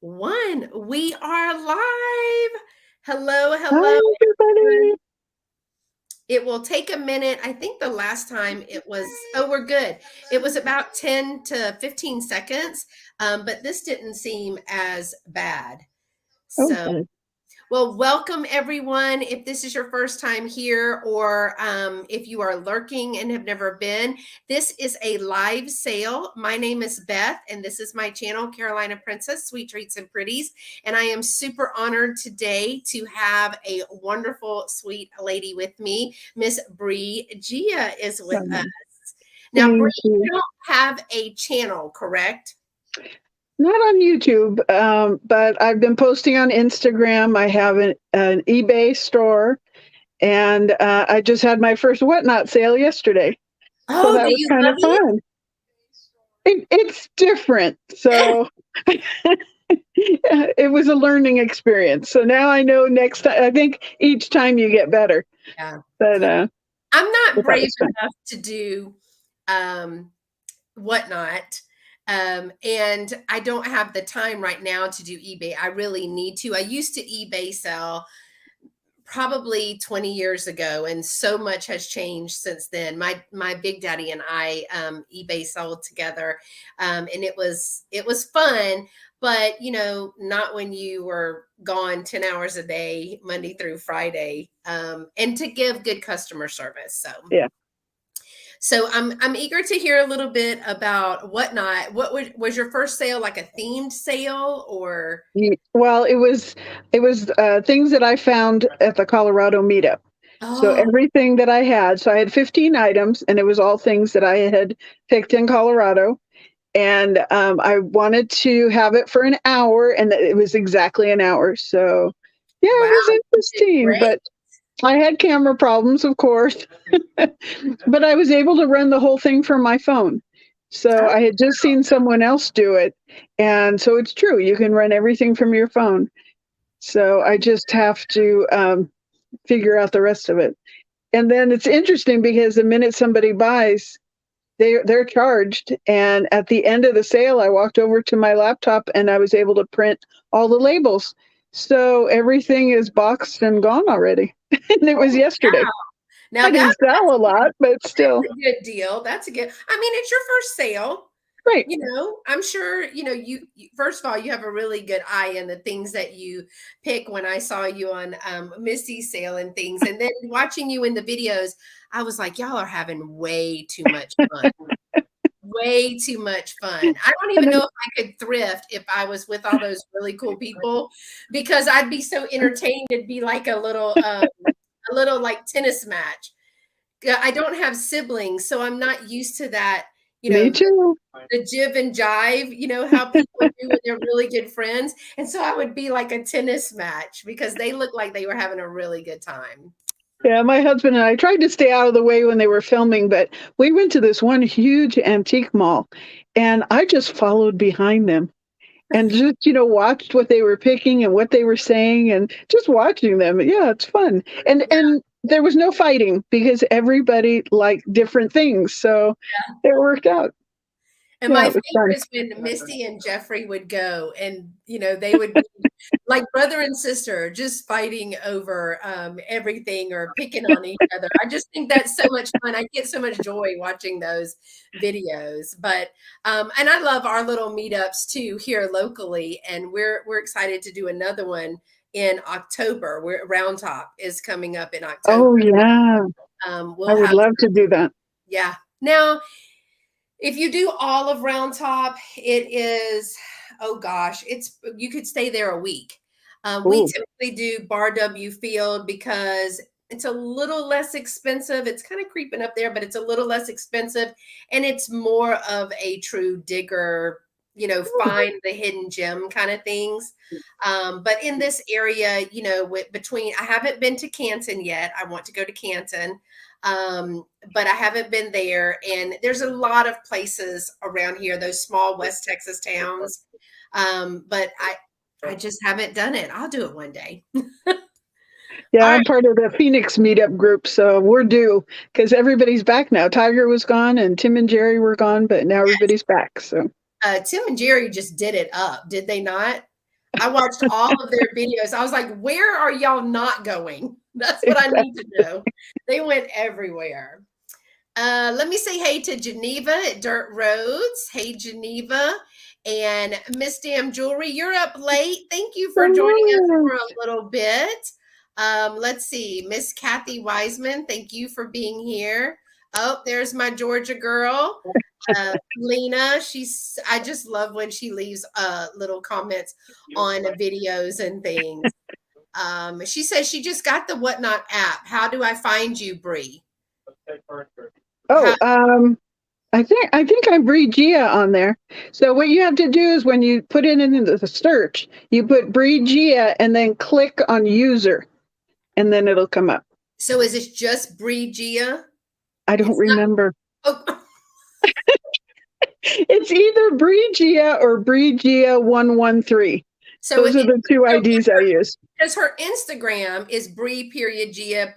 One. We are live. Hello, Hi, hello, everyone. everybody. It will take a minute. I think the last time it was, oh, we're good. It was about 10 to 15 seconds, but this didn't seem as bad. So Okay. well, welcome everyone. If this is your first time here, or if you are lurking and have never been, this is a live sale. My name is Beth, and this is my channel, Carolina Princess, Sweet Treats and Pretties. And I am super honored today to have a wonderful, sweet lady with me. Miss Bri Gia is with us. Now, Bri, Thank you. you don't have a channel, correct? Not on YouTube, but I've been posting on Instagram. I have an eBay store, and I just had my first whatnot sale yesterday. So Oh, that do was you kind love of fun. It's different. it? So it was a learning experience. So now I know next time, I think each time you get better. Yeah. But I'm not that brave was fun. enough to do um, whatnot. And I don't have the time right now to do eBay. I really need to. I used to eBay sell probably 20 years ago, and so much has changed since then. My big daddy and I eBay sold together, and it was fun, but not when you were gone 10 hours a day, Monday through Friday, and to give good customer service. So Yeah. so I'm eager to hear a little bit about whatnot. What was your first sale, like a themed sale, or? Well, it was things that I found at the Colorado meetup. So Oh, everything that I had, so I had 15 items, and it was all things that I had picked in Colorado. And I wanted to have it for an hour, and it was exactly an hour. So yeah, wow, it was you did interesting, great. but I had camera problems, of course, but I was able to run the whole thing from my phone. So Oh, I had just seen someone else do it. And so it's true, you can run everything from your phone. So I just have to figure out the rest of it. And then it's interesting because the minute somebody buys, they're charged. And at the end of the sale, I walked over to my laptop and I was able to print all the labels. So everything is boxed and gone already. And it was oh, yesterday. wow. Now I didn't sell a lot, but still, that's a good deal. That's a good. I mean, it's your first sale. great. I'm sure, first of all, you have a really good eye in the things that you pick. When I saw you on Missy's sale and things, and then watching you in the videos, I was like, y'all are having way too much fun. Way too much fun. I don't And even know if I could thrift if I was with all those really cool people, because I'd be so entertained. It'd be like a little like tennis match. I don't have siblings, so I'm not used to that, you me know, too. the jive and jive, how people do when they're really good friends. And so I would be like a tennis match because they looked like they were having a really good time. Yeah, my husband and I tried to stay out of the way when they were filming, but we went to this one huge antique mall and I just followed behind them and just, watched what they were picking and what they were saying and just watching them. Yeah, it's fun. And there was no fighting because everybody liked different things. So it worked out. And Yeah, my it was favorite fun. is when Misty and Jeffrey would go, and they would be like brother and sister, just fighting over everything or picking on each other. I just think that's so much fun. I get so much joy watching those videos. But and I love our little meetups too here locally, and we're excited to do another one in October. Where Round Top is coming up in October. Oh, yeah. I We'll would have, love to do that. yeah. Now, if you do all of Round Top, it is, oh gosh, you could stay there a week. We Oh, typically do Bar W Field because it's a little less expensive. It's kind of creeping up there, but it's a little less expensive, and it's more of a true digger, find the hidden gem kind of things. But in this area, between, I haven't been to Canton yet. I want to go to Canton, but I haven't been there. And there's a lot of places around here, those small West Texas towns. But I just haven't done it. I'll do it one day. yeah, All right. I'm part of the Phoenix meetup group, so we're due because everybody's back now. Tiger was gone and Tim and Jerry were gone, but now everybody's back. So Tim and Jerry just did it up, did they not? I watched all of their videos. I was like, where are y'all not going? That's what I need to know. They went everywhere. Let me say hey to Geneva at Dirt Roads. Hey, Geneva. And Miss Damn Jewelry, you're up late. Thank you for joining us for a little bit. Let's see. Miss Kathy Wiseman, thank you for being here. Oh, there's my Georgia girl. Lena, I just love when she leaves little comments on videos and things. She says she just got the Whatnot app. How do I find you, Bri? Oh, I think I'm Bri Gia on there. So what you have to do is when you put it into the search, you put Bri Gia and then click on user, and then it'll come up. So is this just Bri Gia? I don't remember. Oh. It's either Bri Gia or Bri Gia 113. So those are the two IDs I use. Because her Instagram is Bri Gia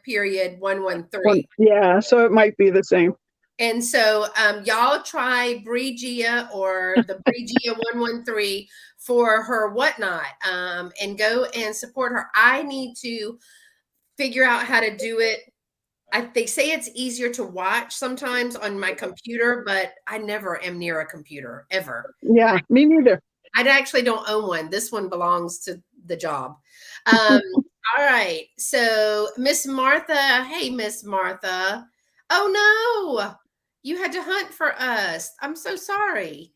113. Yeah, so it might be the same. And so y'all try Bri Gia or the Bri Gia 113 for her Whatnot, and go and support her. I need to figure out how to do it. They say it's easier to watch sometimes on my computer, but I never am near a computer ever. Yeah, me neither. I actually don't own one. This one belongs to the job. All right. So Miss Martha, hey, Miss Martha. Oh no, you had to hunt for us. I'm so sorry.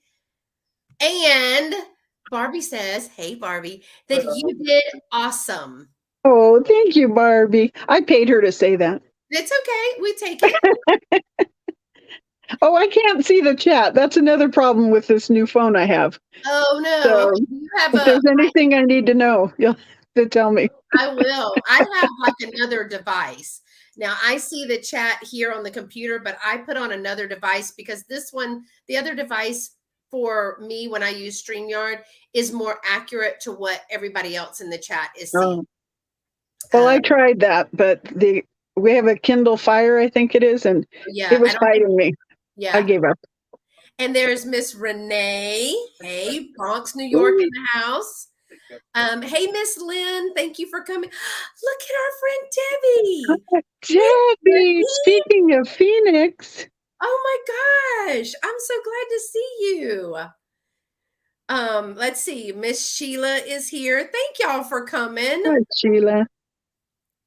And Barbie says, hey, Barbie, that you did awesome. Oh, thank you, Barbie. I paid her to say that. It's okay. We take it. Oh, I can't see the chat. That's another problem with this new phone I have. Oh no. So Okay, you have if there's anything I need to know, you'll have to tell me. I will. I have like another device. Now I see the chat here on the computer, but I put on another device because this one, the other device for me when I use StreamYard is more accurate to what everybody else in the chat is seeing. Well, I tried that, but we have a Kindle Fire, I think it is, and it was fighting me. Yeah. I gave up. And there's Miss Renee. Hey, Bronx, New York in the house. Hey, Miss Lynn, thank you for coming. Look at our friend Debbie. Debbie, speaking of Phoenix. Oh my gosh, I'm so glad to see you. Let's see. Miss Sheila is here. Thank y'all for coming. Hi, Sheila.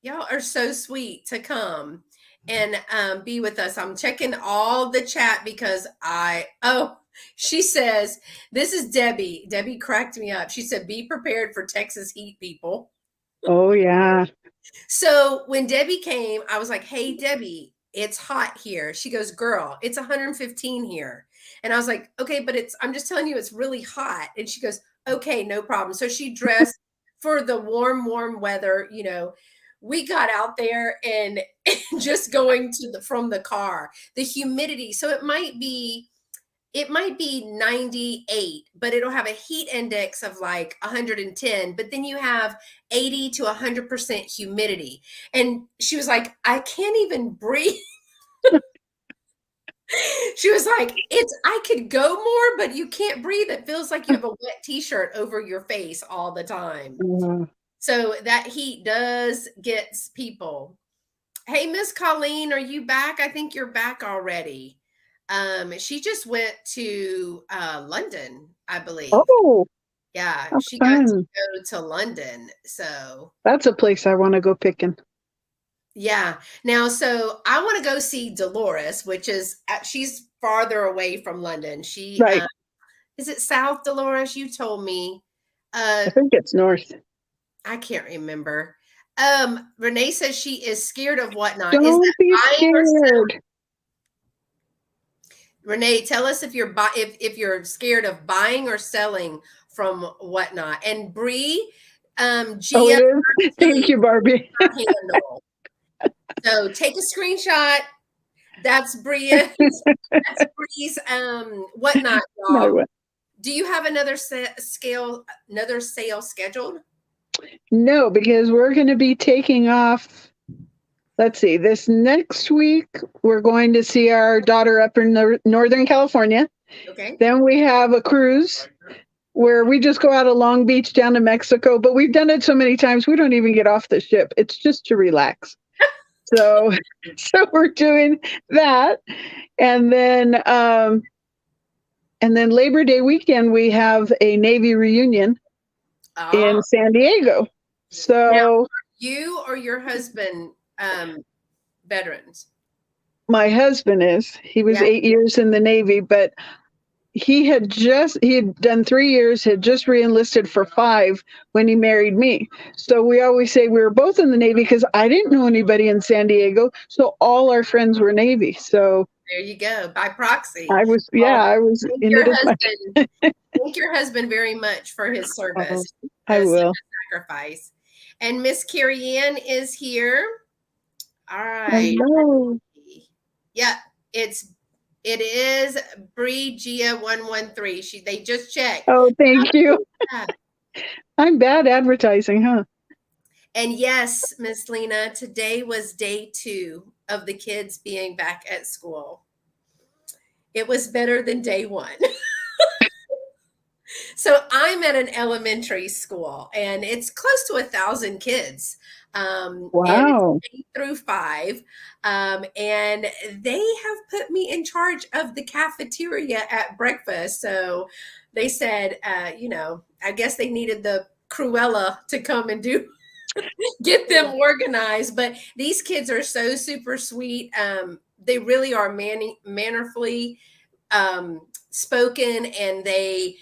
Y'all are so sweet to come and be with us. I'm checking all the chat because she says, this is Debbie. Debbie cracked me up. She said, be prepared for Texas heat, people. Oh, yeah. So when Debbie came, I was like, hey, Debbie, it's hot here. She goes, girl, it's 115 here. And I was like, okay, but I'm just telling you, it's really hot. And she goes, okay, no problem. So she dressed for the warm weather. You know, we got out there and just going from the car, the humidity. So it might be 98, but it'll have a heat index of like 110, but then you have 80 to 100% humidity. And she was like, I can't even breathe. She was like, I could go more, but you can't breathe. It feels like you have a wet t-shirt over your face all the time. So that heat does get people. Hey, Miss Colleen, are you back? I think you're back already. She just went to London, I believe. Oh, yeah, she got to go to London. So that's a place I want to go picking. Yeah. Now, so I want to go see Dolores, which is she's farther away from London. She right. Is it South, Dolores? You told me. I think it's north. I can't remember. Renee says she is scared of Whatnot. Don't be scared. Renee, tell us if you're if you're scared of buying or selling from Whatnot. And Bri, Gia, thank you, Barbie. So take a screenshot. That's Bri's Whatnot, y'all. Do you have another sale scheduled? No, because we're going to be taking off. Let's see, this next week, we're going to see our daughter up in Northern California. Okay. Then we have a cruise. where we just go out of Long Beach down to Mexico, but we've done it so many times we don't even get off the ship. It's just to relax. So so we're doing that. And then Labor Day weekend we have a Navy reunion in Ah, San Diego. now So you or your husband veterans? my husband he was Yeah. 8 years in the Navy, but he had done 3 years, had just reenlisted for 5 when he married me. So we always say we were both in the Navy because I didn't know anybody in San Diego, so all our friends were Navy. So There you go, by proxy. I was, Well, yeah, I was thank in your it as much. husband. Thank your husband very much for his Oh, service. I Such will. a sacrifice. And Miss Carrie Ann is here. All right. Hello. Yeah, it is Bri Gia 113. They just checked. Oh, thank you. Yeah. I'm bad advertising, huh? And yes, Miss Lena, today was day 2 of the kids being back at school. It was better than day 1. So I'm at an elementary school, and it's close to 1,000 kids, and it's Wow. K through 5, and they have put me in charge of the cafeteria at breakfast. So they said, I guess they needed the Cruella to come and get them organized. But these kids are so super sweet. They really are mannerfully spoken, and they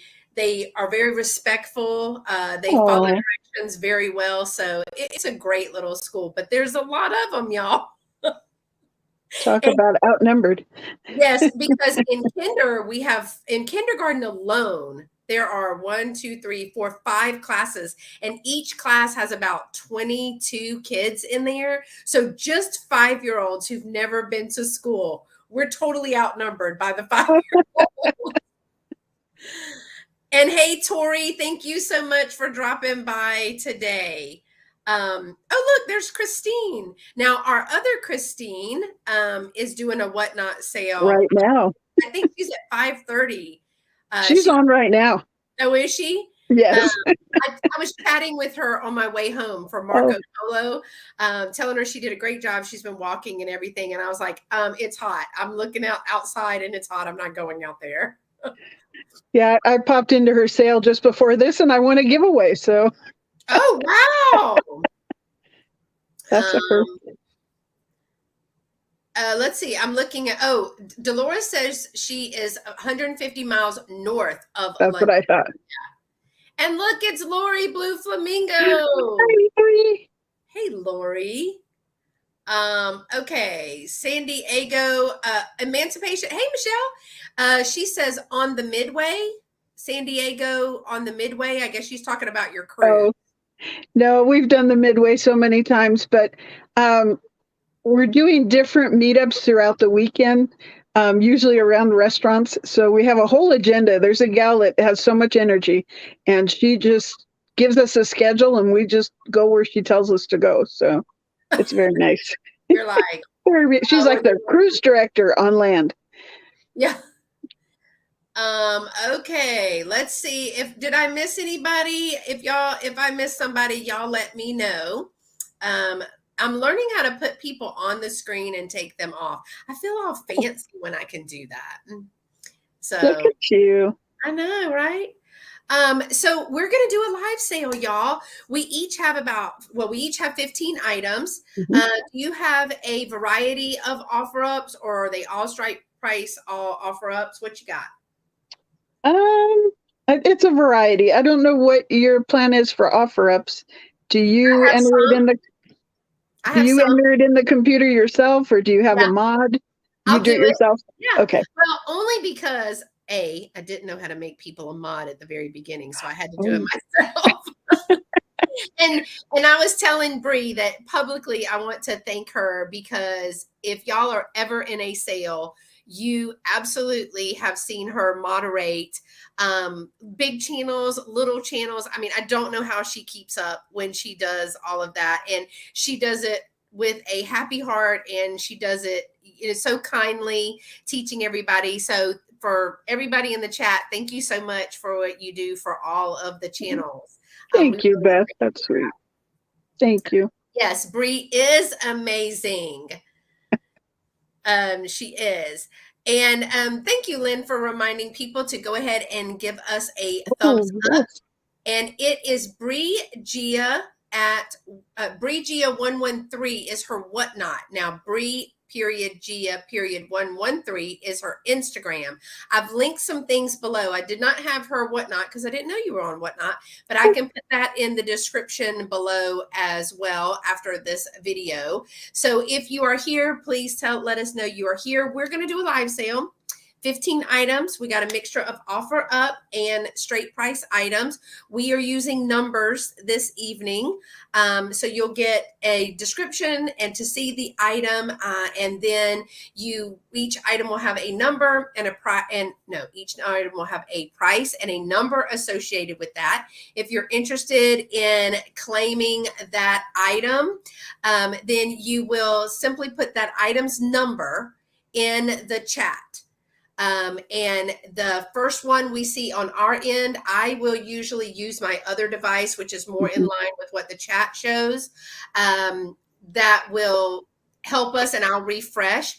are very respectful. They follow Oh, directions very well. So it's a great little school, but there's a lot of them, y'all. talk And about outnumbered. yes, because in kindergarten alone, there are 1, 2, 3, 4, 5 classes, and each class has about 22 kids in there. So just 5-year-olds who've never been to school, we're totally outnumbered by the 5-year-olds. And hey, Tori, thank you so much for dropping by today. Oh, look, there's Christine. Now, our other Christine is doing a whatnot sale. Right now. I think she's at 5:30. She's She on right now. Oh, is she? Um, Yes. I was chatting with her on my way home from Oh, Marco Polo, telling her she did a great job. She's been walking and everything, and I was like, "It's hot. I'm looking outside, and it's hot. I'm not going out there." yeah, I popped into her sale just before this and I won a giveaway. So Oh, wow. that's a first. Um, let's see. I'm looking at. Oh, Dolores says she is 150 miles north of That's what London. I thought. And look, it's Lori Blue Flamingo. Hi, Lori. Hey, Lori. Okay, San Diego, Emancipation. Hey, Michelle. She says on the Midway, San Diego on the Midway. I guess she's talking about your cruise. Oh, no, we've done the Midway so many times, but um, we're doing different meetups throughout the weekend, usually around restaurants. So we have a whole agenda. There's a gal that has so much energy, and she just gives us a schedule, and we just go where she tells us to go. So it's very nice. You're like, She's like the cruise director on land. yeah. Okay, let's see did I miss anybody? If I missed somebody, y'all let me know. I'm learning how to put people on the screen and take them off. I feel all fancy when I can do that. So Look at you. I know, right? So we're gonna do a live sale, y'all. We each have 15 items. Mhm. Do you have a variety of offer ups, or are they all strike price, all offer ups? What you got? It's a variety. I don't know what your plan is for offer ups. Do I you have enter it some. in the I do have you some. enter it in the computer yourself, or do you have Yeah, a mod? You I'll do do it it. yourself? Yeah. Okay. Well, only because I didn't know how to make people a mod at the very beginning, so I had to do it Oh, myself. and I was telling Bri that publicly I want to thank her, because if y'all are ever in a sale, you absolutely have seen her moderate big channels, little channels. I mean, I don't know how she keeps up when she does all of that, and she does it with a happy heart, and she does it so kindly, teaching everybody. So for everybody in the chat, thank you so much for what you do for all of the channels. Thank you, Beth. That's sweet. Thank you. Yes, Bri is amazing. She is. And thank you, Lynn, for reminding people to go ahead and give us a thumbs up. Yes. And it is Bri Gia at Bri Gia 113 is her whatnot. Now, Bri Gia 113 is her Instagram. I've linked some things below. I did not have her whatnot because I didn't know you were on whatnot, but I can put that in the description below as well after this video. So if you are here, please let us know you are here. We're going to do a live sale. 15 items. We got a mixture of offer up and straight price items. We are using numbers this evening. So you'll get a description and to see the item. And then each item will have a number and each item will have a price and a number associated with that. If you're interested in claiming that item, then you will simply put that item's number in the chat. And the first one we see on our end, I will usually use my other device, which is more in line with what the chat shows. That will help us, and I'll refresh.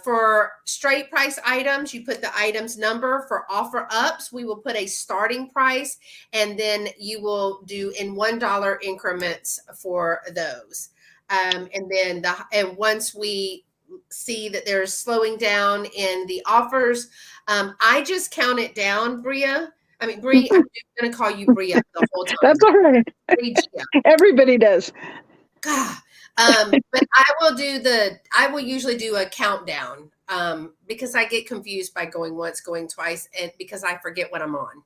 For straight price items, you put the item's number. For offer ups, we will put a starting price, and then you will do in $1 increments for those. And once we see that there's slowing down in the offers, I just count it down, Bri. I'm going to call you Bri the whole time. That's all right. Everybody does. God. But I will usually do a countdown because I get confused by going once, going twice, and because I forget what I'm on.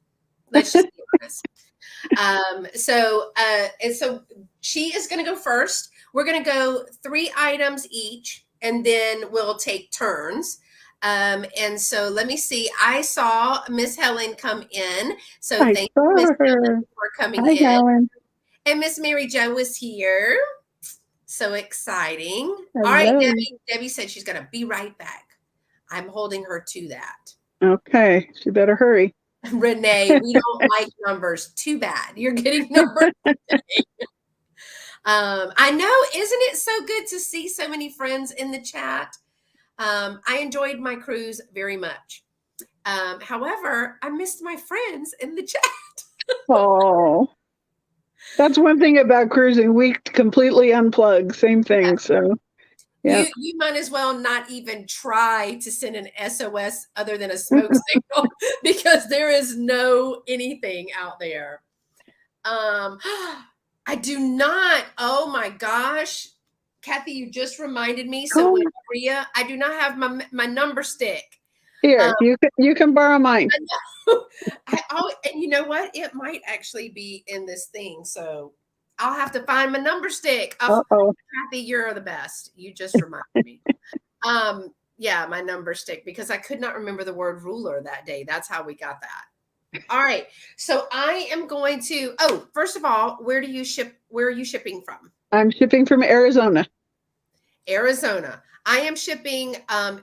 Let's just be honest. So she is going to go first. We're going to go 3 items each, and then we'll take turns. And so let me see. I saw Miss Helen come in. So thank you, Miss Helen, for coming in. Helen. And Miss Mary Jo was here. So exciting. Hello. All right, Debbie. Debbie said she's going to be right back. I'm holding her to that. Okay. She better hurry. Renee, we don't like numbers. Too bad. You're getting numbers today. I know. Isn't it so good to see so many friends in the chat? I enjoyed my cruise very much. However, I missed my friends in the chat. Oh. That's one thing about cruising. We completely unplug. Same thing. Yeah. So, yeah. You might as well not even try to send an SOS other than a smoke signal because there is no anything out there. I do not. Oh my gosh, Kathy, you just reminded me. So with Maria, I do not have my number stick. Here, you can borrow mine. And you know what? It might actually be in this thing. So I'll have to find my number stick. Kathy, you're the best. You just reminded me. Yeah, my number stick, because I could not remember the word ruler that day. That's how we got that. All right. So I am going to, first of all, where are you shipping from? I'm shipping from Arizona. Arizona. I am shipping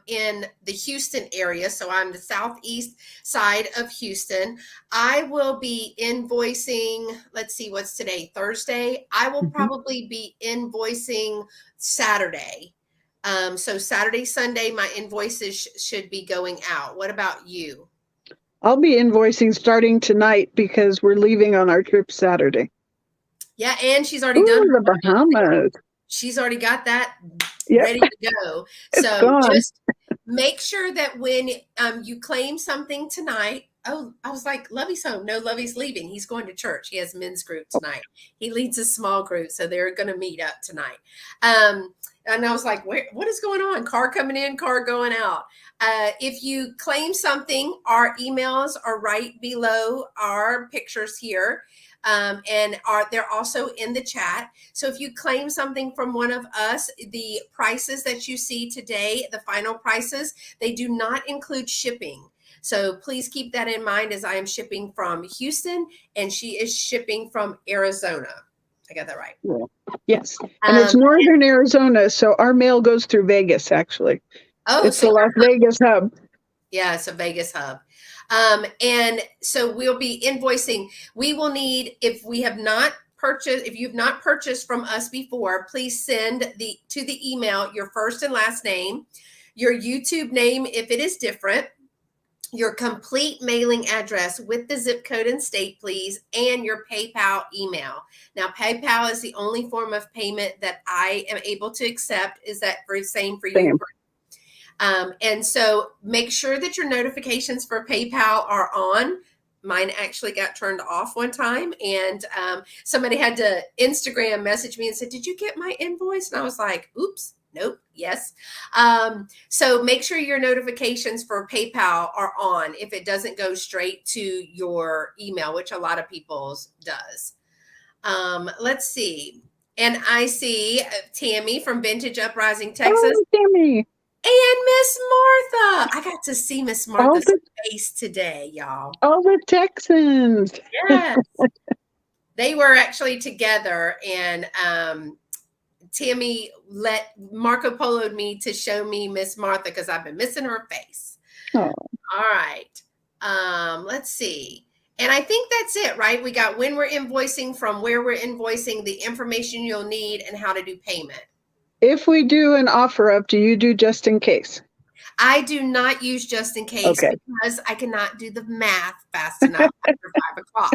in the Houston area. So I'm the southeast side of Houston. I will be invoicing, let's see, what's today? Thursday. I will probably be invoicing Saturday. So Saturday, Sunday, my invoices should be going out. What about you? I'll be invoicing starting tonight because we're leaving on our trip Saturday. Yeah, and she's already done the Bahamas. She's already got that Yep. ready to go. So gone. Just make sure that when you claim something tonight, I was like, Lovey's home. No, Lovey's leaving. He's going to church. He has men's group tonight. He leads a small group, so they're going to meet up tonight. And I was like, what is going on? Car coming in, car going out. If you claim something, our emails are right below our pictures here. And they're also in the chat. So if you claim something from one of us, the prices that you see today, the final prices, they do not include shipping. So please keep that in mind, as I am shipping from Houston and she is shipping from Arizona. I got that right. Yes. And it's northern Arizona, so our mail goes through Vegas, actually. It's the Las Vegas hub. Yeah, it's a Vegas hub. And so we'll be invoicing. We will need, if you've not purchased from us before, please send to the email your first and last name, your YouTube name if it is different, your complete mailing address with the zip code and state, please, and your PayPal email. Now, PayPal is the only form of payment that I am able to accept. Is that same for you? Same. And so make sure that your notifications for PayPal are on. Mine actually got turned off one time, and somebody had to Instagram message me and said, "Did you get my invoice?" And I was like, "Oops, nope, yes." So make sure your notifications for PayPal are on if it doesn't go straight to your email, which a lot of people's does. Let's see. And I see Tammy from Vintage Uprising, Texas. Oh, Tammy. And Miss Martha. I got to see Miss Martha's face today, y'all. All the Texans. Yes. They were actually together, and Tammy let Marco Polo'd me to show me Miss Martha because I've been missing her face. Oh. All right. Let's see. And I think that's it, right? We got when we're invoicing, from where we're invoicing, the information you'll need, and how to do payment. If we do an offer up, do you do just in case? I do not use just in case because I cannot do the math fast enough after 5:00.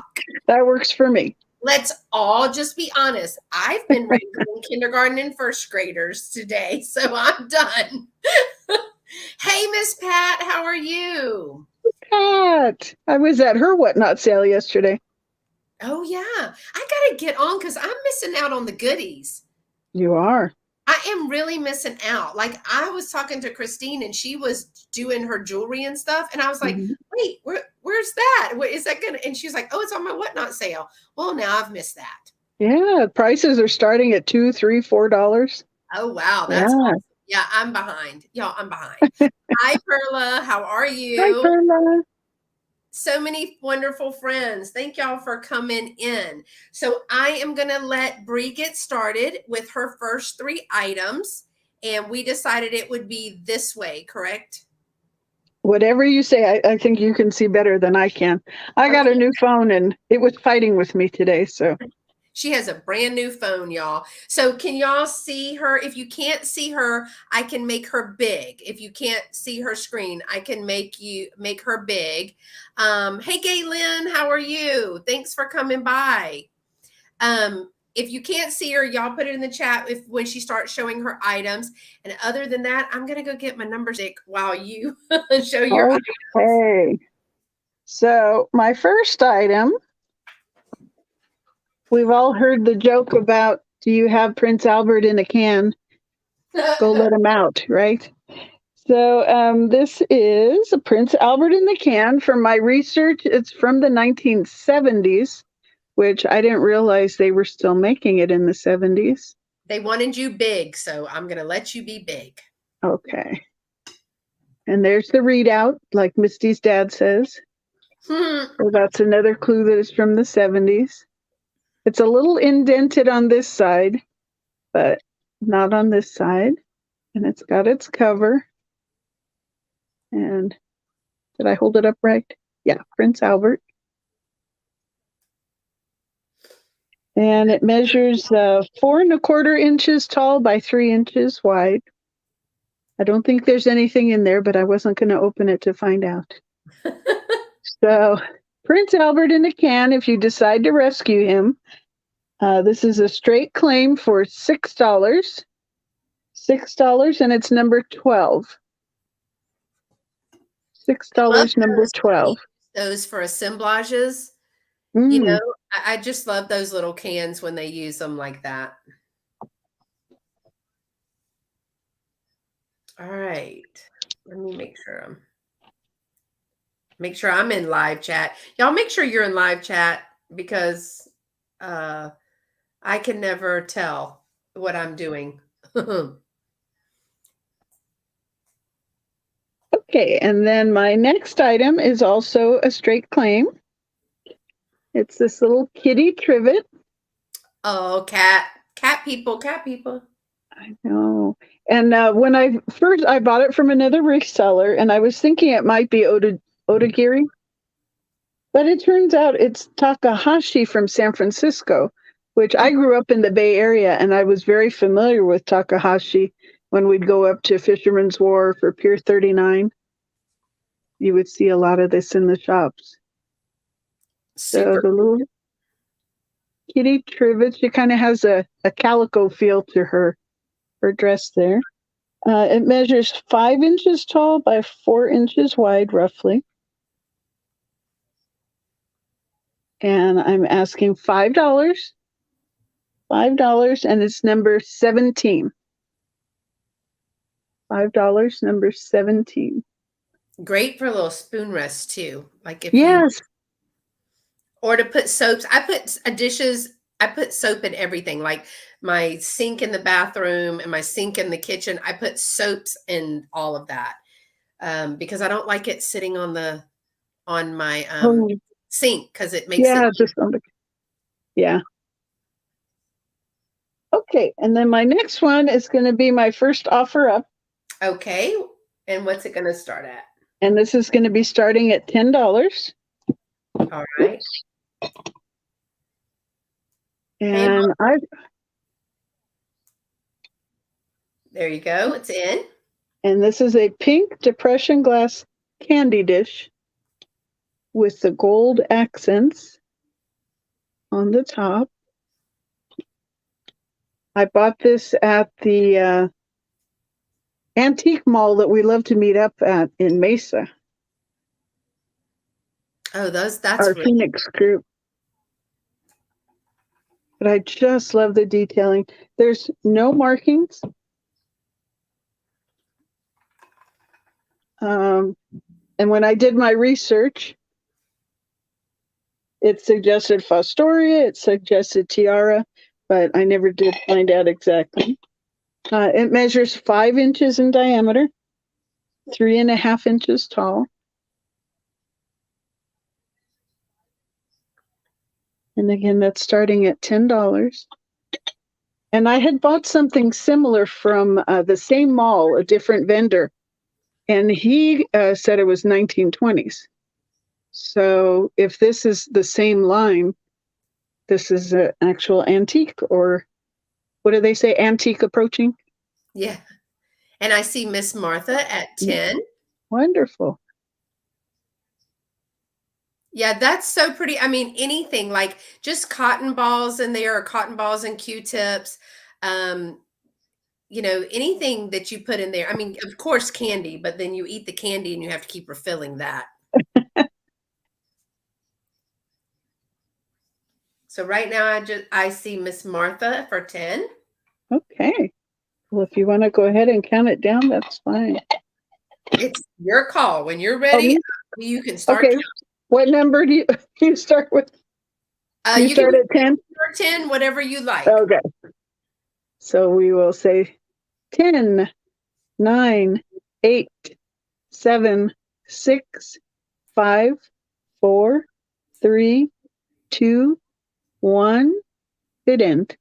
That works for me. Let's all just be honest. I've been wrangling kindergarten and first graders today, so I'm done. Hey, Miss Pat, how are you? Pat, I was at her whatnot sale yesterday. Oh, yeah. I got to get on because I'm missing out on the goodies. You are. I am really missing out. Like, I was talking to Christine and she was doing her jewelry and stuff. And I was like, wait, where's that? What is that gonna? And she's like, oh, it's on my whatnot sale. Well, now I've missed that. Yeah, prices are starting at $2, $3, $4. Oh, wow. That's awesome. Yeah, I'm behind. Y'all, I'm behind. Hi, Perla. How are you? Hi, Perla. So many wonderful friends. Thank y'all for coming in. So I am going to let Bri get started with her first 3 items. And we decided it would be this way, correct? Whatever you say, I think you can see better than I can. I got a new phone and it was fighting with me today. So she has a brand new phone, y'all. So can y'all see her? If you can't see her, I can make her big. If you can't see her screen, I can make her big. Hey, Gaylin, how are you? Thanks for coming by. If you can't see her, y'all put it in the chat when she starts showing her items. And other than that, I'm going to go get my number stick while you show your items. Okay. So my first item, we've all heard the joke about, do you have Prince Albert in a can? Go let him out, right? So this is a Prince Albert in the can. From my research, it's from the 1970s, which I didn't realize they were still making it in the 70s. They wanted you big, so I'm going to let you be big. Okay. And there's the readout, like Misty's dad says. So that's another clue that it's from the 70s. It's a little indented on this side, but not on this side. And it's got its cover. And did I hold it up right? Yeah, Prince Albert. And it measures 4¼ inches tall by 3 inches wide. I don't think there's anything in there, but I wasn't going to open it to find out. So Prince Albert in a can, if you decide to rescue him. This is a straight claim for $6. $6, and it's number 12. $6, number 12. Those for assemblages. You know, I just love those little cans when they use them like that. All right. Let me make sure I'm in live chat. Y'all make sure you're in live chat because I can never tell what I'm doing. Okay, and then my next item is also a straight claim. It's this little kitty trivet. Oh, cat people. I know. And when I bought it from another reseller, and I was thinking it might be Otagiri, but it turns out it's Takahashi from San Francisco, which I grew up in the Bay Area, and I was very familiar with Takahashi when we'd go up to Fisherman's Wharf or Pier 39. You would see a lot of this in the shops. Super. So the little kitty trivet, she kind of has a calico feel to her dress there. It measures 5 inches tall by 4 inches wide, roughly. And I'm asking $5. $5, and it's number 17. $5, number 17. Great for a little spoon rest too. Like if Yes. or to put soaps. I put dishes. I put soap in everything, like my sink in the bathroom and my sink in the kitchen. I put soaps in all of that because I don't like it sitting on my sink because it makes it. Yeah. Okay, and then my next one is going to be my first offer up. Okay, and what's it going to start at? And this is going to be starting at $10. All right. And there you go. It's in. And this is a pink depression glass candy dish with the gold accents on the top. I bought this at the antique mall that we love to meet up at in Mesa. Oh, that's our really Phoenix group. But I just love the detailing. There's no markings. And when I did my research, it suggested Fostoria, it suggested tiara, but I never did find out exactly. It measures 5 inches in diameter, 3.5 inches tall. And again, that's starting at $10. And I had bought something similar from the same mall, a different vendor, and he said it was 1920s. So if this is the same line, this is an actual antique, or what do they say, antique approaching? Yeah. And I see Miss Martha at 10. Wonderful. Yeah, that's so pretty. I mean, anything like just cotton balls in there, or cotton balls and Q-tips. Anything that you put in there. I mean, of course, candy, but then you eat the candy and you have to keep refilling that. So right now I see Miss Martha for 10. Okay. Well, if you want to go ahead and count it down, that's fine. It's your call. When you're ready, you can start. Okay. What number do you start with? You start at 10? Or 10, whatever you like. Okay. So we will say 10, 9, 8, 7, 6, 5, 4, 3, 2, 1. Good end.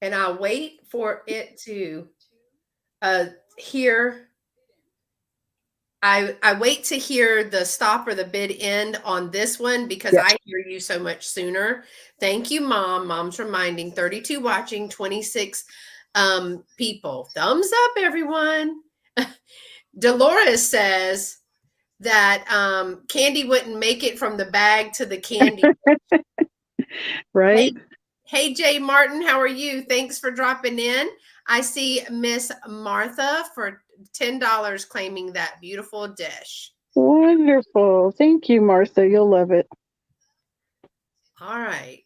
And I'll wait for it to hear. I wait to hear the stop or the bid end on this one because I hear you so much sooner. Thank you, Mom. Mom's reminding 32 watching, 26 people. Thumbs up, everyone. Dolores says that candy wouldn't make it from the bag to the candy. Right. Hey, Jay Martin, how are you? Thanks for dropping in. I see Miss Martha for $10 claiming that beautiful dish. Wonderful. Thank you, Martha. You'll love it. All right.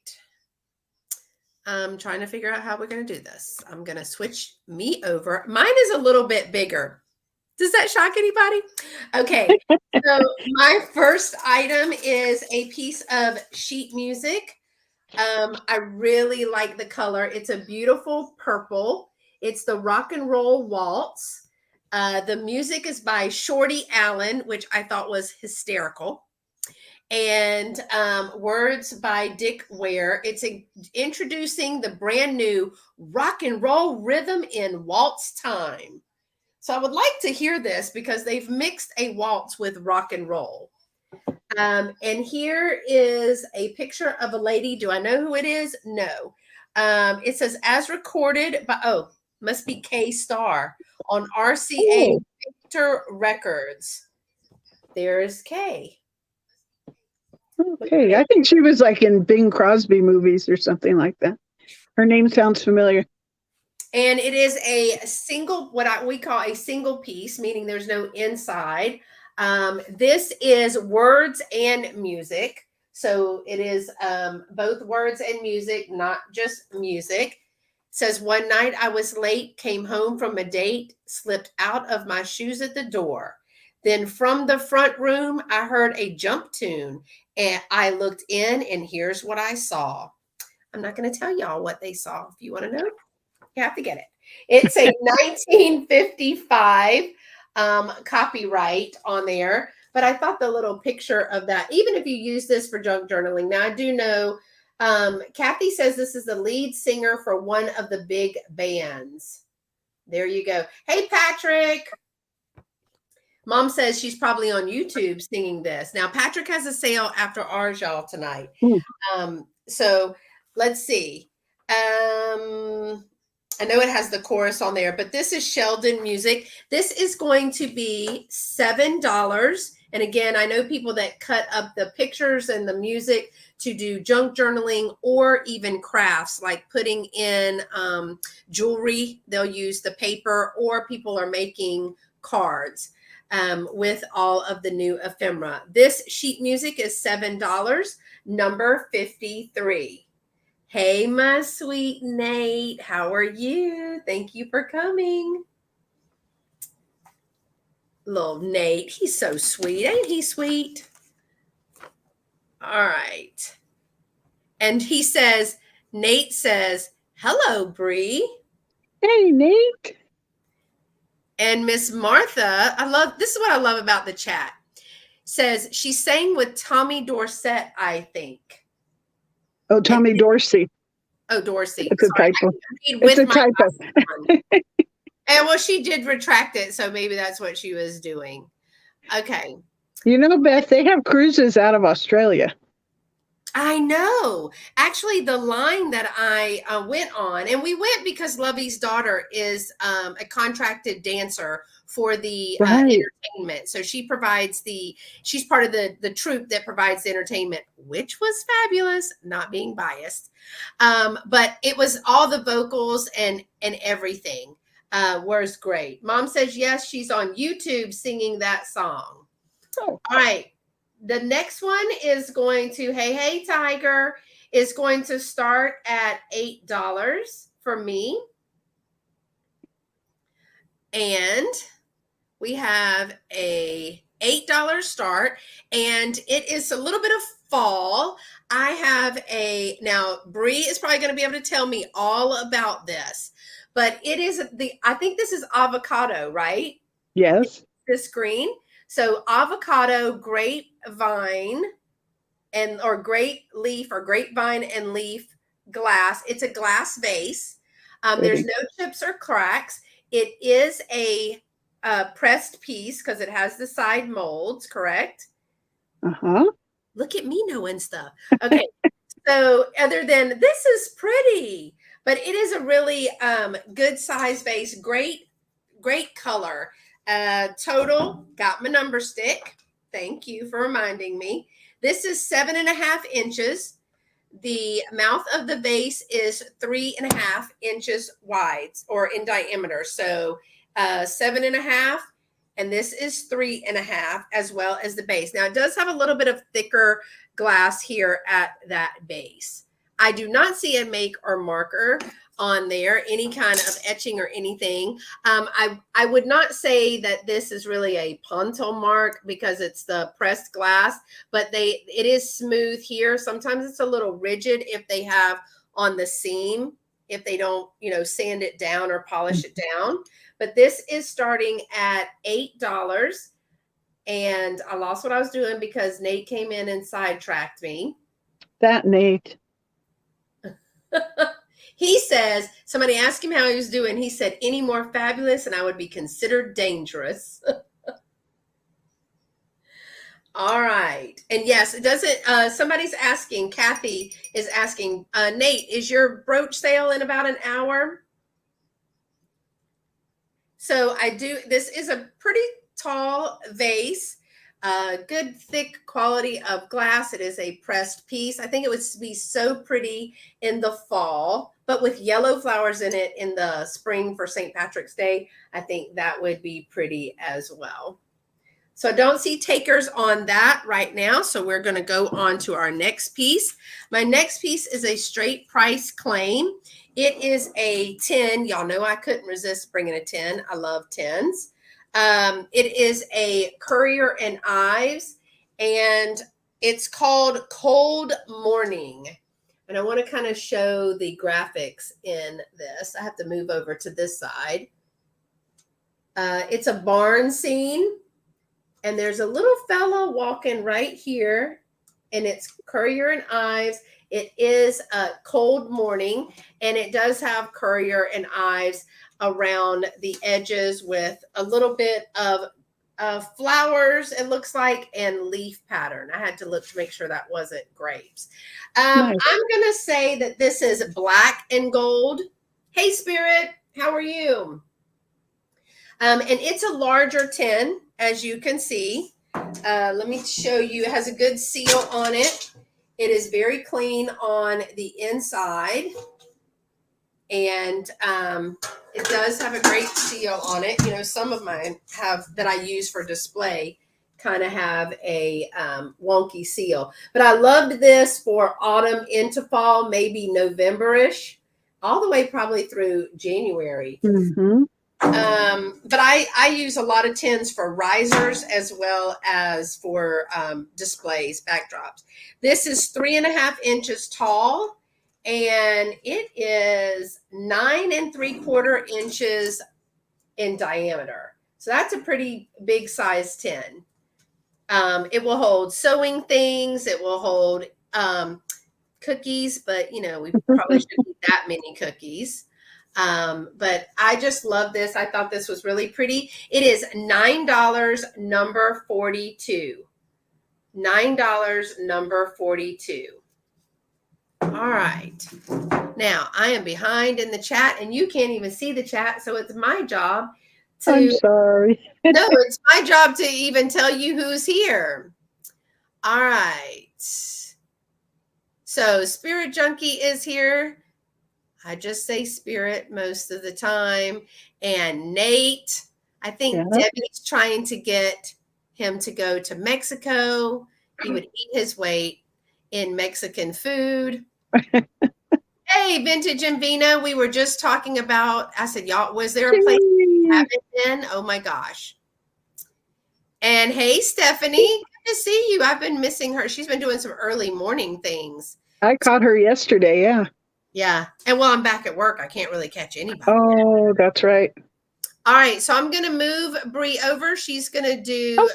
I'm trying to figure out how we're going to do this. I'm going to switch me over. Mine is a little bit bigger. Does that shock anybody? Okay. So my first item is a piece of sheet music. I really like the color. It's a beautiful purple. It's the Rock and Roll Waltz. The music is by Shorty Allen, which I thought was hysterical. and words by Dick Ware. It's introducing the brand new rock and roll rhythm in waltz time. So I would like to hear this because they've mixed a waltz with rock and roll. And here is a picture of a lady. Do I know who it is? No. It says as recorded by, must be K Star on RCA Victor Records. There's K. Okay, I think she was like in Bing Crosby movies or something like that. Her name sounds familiar. And it is a single, we call a single piece, meaning there's no inside. This is words and music. So it is both words and music, not just music. It says, one night I was late, came home from a date, slipped out of my shoes at the door. Then from the front room, I heard a jump tune and I looked in and here's what I saw. I'm not going to tell y'all what they saw. If you want to know, you have to get it. It's a 1955 copyright on there. But I thought the little picture of that, even if you use this for junk journaling. Now, I do know Kathy says this is the lead singer for one of the big bands. There you go. Hey, Patrick. Mom says she's probably on YouTube singing this. Now, Patrick has a sale after ours, y'all, tonight. So let's see. I know it has the chorus on there, but this is Sheldon Music. This is going to be $7. And again, I know people that cut up the pictures and the music to do junk journaling or even crafts, like putting in jewelry. They'll use the paper, or people are making cards with all of the new ephemera. This sheet music is $7, number 53. Hey, my sweet Nate. How are you? Thank you for coming. Little Nate. He's so sweet. Ain't he sweet? All right. And he says, Nate says, hello, Bri. Hey, Nate. And Miss Martha, this is what I love about the chat. Says she sang with Tommy Dorsett, I think. Oh, Tommy Dorsey. Oh, Dorsey. It's a typo. It's a typo. And well, she did retract it, so maybe that's what she was doing. Okay. You know, Beth, they have cruises out of Australia. I know. Actually, the line that I went on, and we went because Lovey's daughter is a contracted dancer for the entertainment. So she provides she's part of the troupe that provides the entertainment, which was fabulous, not being biased. But it was all the vocals and everything was great. Mom says, yes, she's on YouTube singing that song. Oh. All right. The next one is going to, hey, Tiger, is going to start at $8 for me. And we have a $8 start, and it is a little bit of fall. I have now Bri is probably going to be able to tell me all about this, but it is I think this is avocado, right? Yes. This green. So avocado, grapevine, or grape leaf, or grapevine and leaf glass. It's a glass vase. There's no chips or cracks. It is a pressed piece because it has the side molds, correct? Uh-huh. Look at me knowing stuff. Okay. So other than this is pretty, but it is a really good size vase. Great color. Total, got my number stick. Thank you for reminding me. This is 7.5 inches. The mouth of the vase is 3.5 inches wide, or in diameter. So 7.5, and this is 3.5, as well as the base. Now it does have a little bit of thicker glass here at that base. I do not see a make or marker on there, any kind of etching or anything. I would not say that this is really a ponto mark because it's the pressed glass, but it is smooth here. Sometimes it's a little rigid if they have on the seam, if they don't, sand it down or polish it down. But this is starting at $8. and I lost what I was doing because Nate came in and sidetracked me. That Nate. He says, somebody asked him how he was doing. He said, any more fabulous and I would be considered dangerous. All right. And yes, it doesn't, somebody's asking, Kathy is asking, Nate, is your brooch sale in about an hour? So this is a pretty tall vase, good thick quality of glass. It is a pressed piece. I think it would be so pretty in the fall, but with yellow flowers in it in the spring for St. Patrick's Day, I think that would be pretty as well. So I don't see takers on that right now. So we're going to go on to our next piece. My next piece is a straight price claim. It is a 10. Y'all know I couldn't resist bringing a 10. I love 10s. It is a Currier and Ives, and it's called Cold Morning. And I want to kind of show the graphics in this. I have to move over to this side. It's a barn scene. And there's a little fella walking right here, and it's Currier and Ives. It is a cold morning, and it does have Currier and Ives around the edges with a little bit of flowers, it looks like, and leaf pattern. I had to look to make sure that wasn't grapes. Nice. I'm going to say that this is black and gold. Hey, Spirit, how are you? And it's a larger 10, as you can see. Let me show you. It has a good seal on it. It is very clean on the inside. And it does have a great seal on it. You know, some of mine have that I use for display kind of have a wonky seal. But I loved this for autumn into fall, maybe November-ish, all the way probably through January. Mm-hmm. But I use a lot of tins for risers as well as for displays, backdrops. This is 3.5 inches tall, and it is 9 3/4 inches in diameter. So that's a pretty big size tin. It will hold sewing things. It will hold cookies, but you know, we probably shouldn't eat that many cookies. But I just love this. I thought this was really pretty. It is $9, number 42. $9, number 42. All right. Now I am behind in the chat and you can't even see the chat. So it's my job to. I'm sorry. No, it's my job to even tell you who's here. All right. So Spirit Junkie is here. I just say Spirit most of the time. And Nate, I think Debbie's trying to get him to go to Mexico. He would eat his weight in Mexican food. Hey, Vintage and Vina, we were just talking about, I said, y'all, was there a place you haven't been? Oh my gosh. And hey, Stephanie, good to see you. I've been missing her. She's been doing some early morning things. I caught her yesterday, yeah. Yeah. And while I'm back at work, I can't really catch anybody. Oh, that's right. All right. So I'm going to move Bri over. She's going to do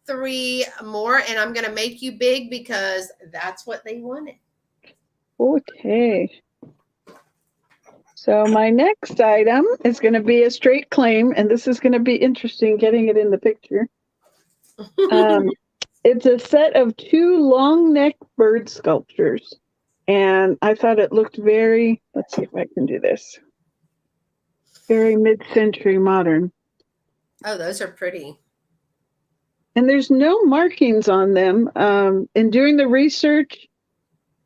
3 more, and I'm going to make you big because that's what they wanted. Okay. So my next item is going to be a straight claim, and this is going to be interesting getting it in the picture. It's a set of 2 long neck bird sculptures. And I thought it looked very, let's see if I can do this, very mid-century modern. Oh, those are pretty. And there's no markings on them. In doing the research,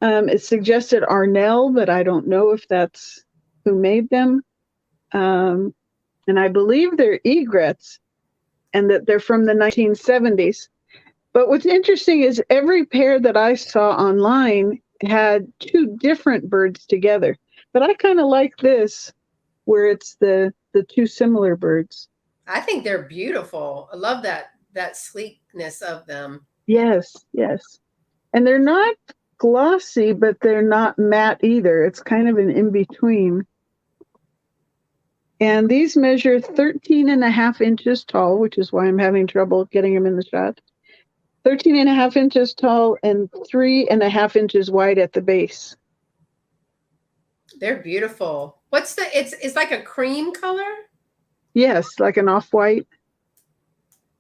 it suggested Arnell, but I don't know if that's who made them. And I believe they're egrets and that they're from the 1970s. But what's interesting is every pair that I saw online had 2 different birds together. But I kind of like this, where it's the 2 similar birds. I think they're beautiful. I love that sleekness of them. Yes, yes. And they're not glossy, but they're not matte either. It's kind of an in-between. And these measure 13 and a half inches tall, which is why I'm having trouble getting them in the shot. 13 and a half inches tall and 3.5 inches wide at the base. They're beautiful. What's the, it's like a cream color? Yes, like an off-white.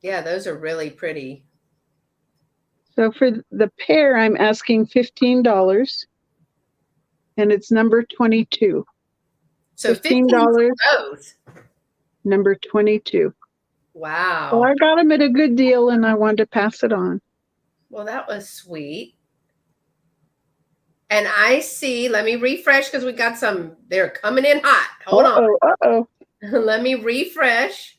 Yeah, those are really pretty. So for the pair, I'm asking $15, and it's number 22. So $15, 15 for both. number 22. Well, Wow. I got them at a good deal, and I wanted to pass it on. Well, that was sweet. And I see, let me refresh because we got some, they're coming in hot. Hold Uh-oh, uh-oh. on. Let me refresh.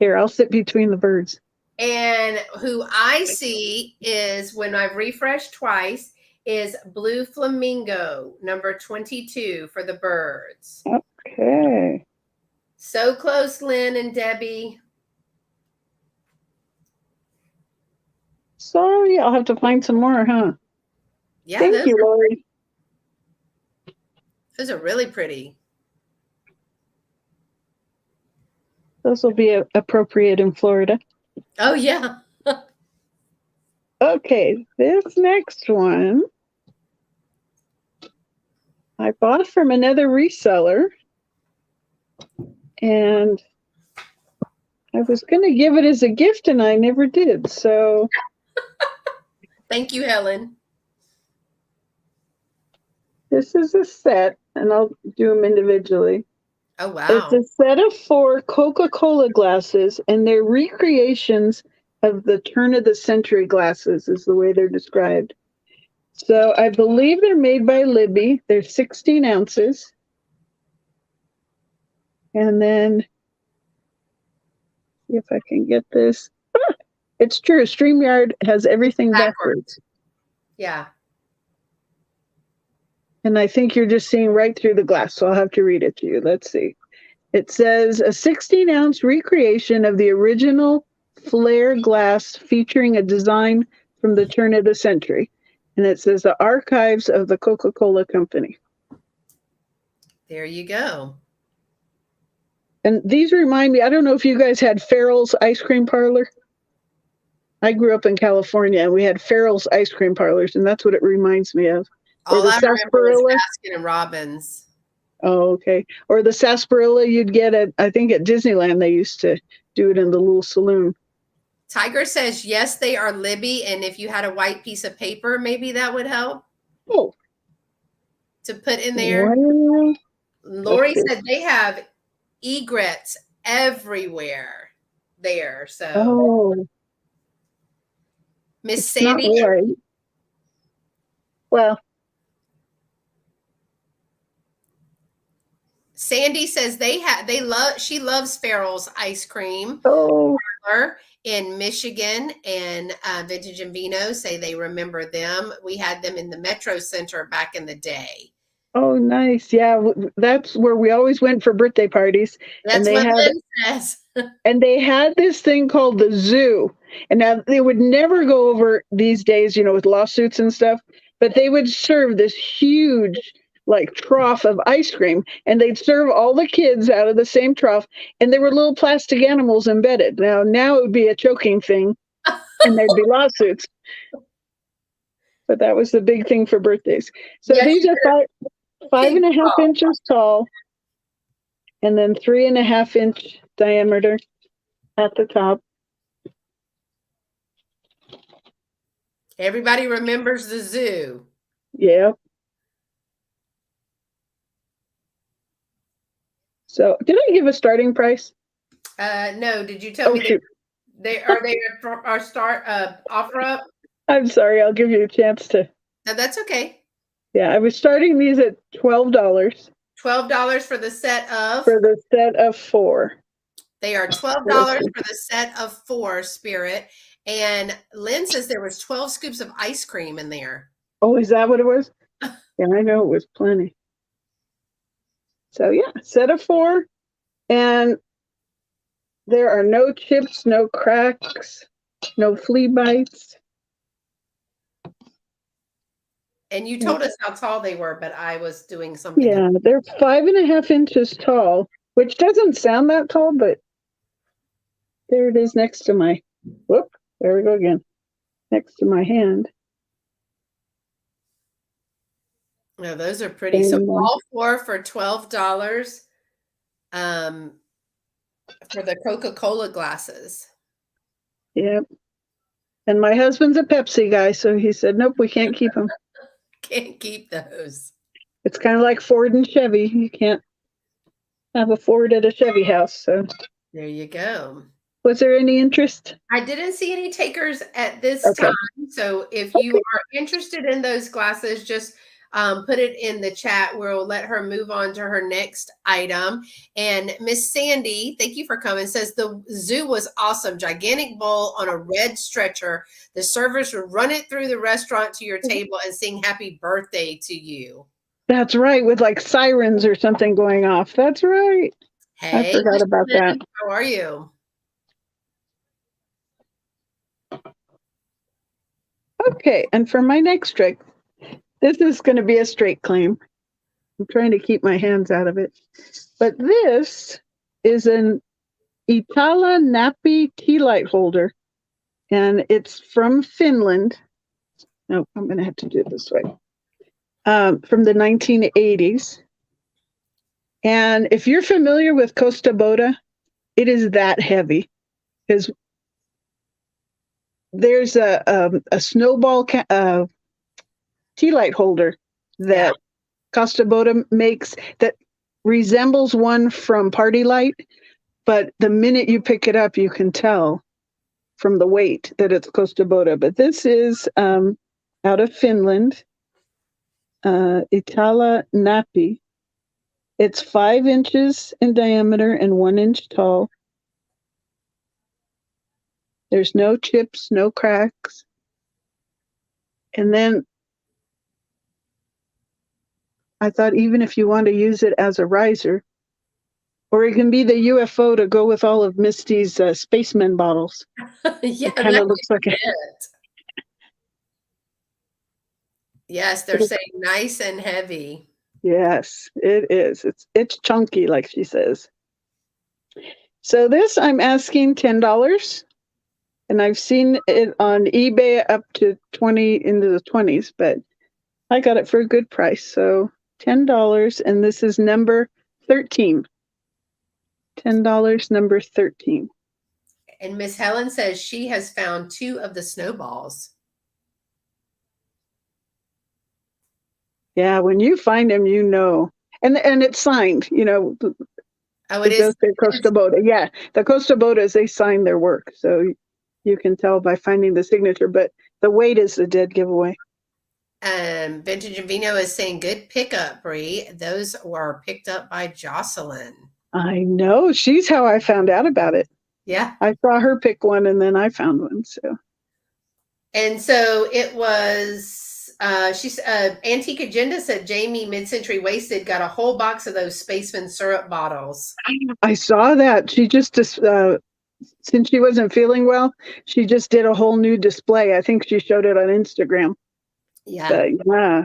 Here, I'll sit between the birds. And who I see is, when I've refreshed twice, is Blue Flamingo, number 22 for the birds. Okay. So close, Lynn and Debbie. Sorry, I'll have to find some more, huh? Yeah, Thank you, Lori. those are really pretty. Those will be appropriate in Florida. Oh, yeah. Okay, this next one I bought from another reseller, and I was going to give it as a gift, and I never did. So Thank you, Helen. this is a set, and I'll do them individually. Oh, wow. It's a set of 4 Coca-Cola glasses, and they're recreations of the turn of the century glasses, is the way they're described. So I believe they're made by Libby. They're 16 ounces. And then, see if I can get this. It's true. StreamYard has everything backwards. Yeah. And I think you're just seeing right through the glass. So I'll have to read it to you. Let's see. It says a 16-ounce recreation of the original flare glass featuring a design from the turn of the century. And it says the archives of the Coca-Cola Company. There you go. And these remind me, I don't know if you guys had Farrell's ice cream parlor. I grew up in California, and we had Farrell's ice cream parlors, and that's what it reminds me of. Or All the I remember is sarsaparilla. Baskin and Robbins. Oh, okay. Or the sarsaparilla you'd get at, I think at Disneyland, they used to do it in the little saloon. Tiger says, yes, they are Libby. And if you had a white piece of paper, maybe that would help. Oh. To put in there. Well, Lori said they have egrets everywhere there. So oh, Miss it's Sandy. not white. Well, Sandy says she loves Farrell's ice cream oh, parlor in Michigan, and Vintage and Vino say they remember them. We had them in the Metro Center back in the day. oh, nice. Yeah, that's where we always went for birthday parties. That's what Lynn says. And they had this thing called the zoo. And now they would never go over these days, with lawsuits and stuff, but they would serve this huge, like, trough of ice cream, and they'd serve all the kids out of the same trough, and there were little plastic animals embedded. Now it would be a choking thing, and there'd be lawsuits. But that was the big thing for birthdays. So Yes, these are 5.5 inches tall, and then 3.5 inch diameter at the top. Everybody remembers the zoo. Yeah. So did I give a starting price? No, did you tell me shoot. they our start offer up? I'm sorry, I'll give you a chance to. No, that's okay. Yeah, I was starting these at $12. $12 for the set of? For the set of 4. They are $12 for the set of 4, Spirit. And Lynn says there was 12 scoops of ice cream in there. Oh, is that what it was? Yeah, I know it was plenty. So yeah, set of 4. And there are no chips, no cracks, no flea bites. And you told us how tall they were, but I was doing something else. They're 5.5 inches tall. which doesn't sound that tall, but there it is next to my, whoop, there we go again, next to my hand. No, those are pretty. So all four for $12 for the Coca-Cola glasses. Yep. And my husband's a Pepsi guy, so he said, nope, we can't keep them. Can't keep those. It's kind of like Ford and Chevy. You can't have a Ford at a Chevy house. So there you go. Was there any interest? I didn't see any takers at this time. So if you are interested in those glasses, just put it in the chat. We'll let her move on to her next item. And Miss Sandy, thank you for coming, says the zoo was awesome. Gigantic bowl on a red stretcher. The servers would run it through the restaurant to your table and sing happy birthday to you. That's right, with like sirens or something going off. That's right. Hey, I forgot about that. How are you? Okay, and for my next trick, this is going to be a straight claim. I'm trying to keep my hands out of it. But this is an Itala Nappi tea light holder, and it's from Finland. No, I'm going to have to do it this way. From the 1980s. And if you're familiar with Costa Boda, it is that heavy because there's a snowball tea light holder that Costa Boda makes that resembles one from Party Light, but the minute you pick it up, you can tell from the weight that it's Costa Boda. But this is out of Finland, Itala Nappi. It's 5 inches in diameter and 1 inch tall. There's no chips, no cracks. And then I thought even if you want to use it as a riser, or it can be the UFO to go with all of Misty's spaceman bottles. Yeah, it kind of looks like it. Yes, they're saying nice and heavy. Yes, it is. It's chunky, like she says. So this I'm asking $10. And I've seen it on eBay up to 20 into the 20s, but I got it for a good price. So $10, and this is number 13. $10, number 13. And Miss Helen says she has found 2 of the snowballs. Yeah, when you find them, you know. And it's signed, you know. Oh, it is. The Costa Boda. Yeah, the Costa Bodas, they sign their work. So you can tell by finding the signature, but the weight is the dead giveaway. Vintage and Vino is saying, good pickup, Bri. Those were picked up by Jocelyn. I know. She's how I found out about it. Yeah. I saw her pick one and then I found one. And so it was, she's Antique Agenda said Jamie Mid-Century Wasted got a whole box of those Spaceman syrup bottles. I saw that. She just since she wasn't feeling well, she just did a whole new display. I think she showed it on Instagram. Yeah. But, yeah.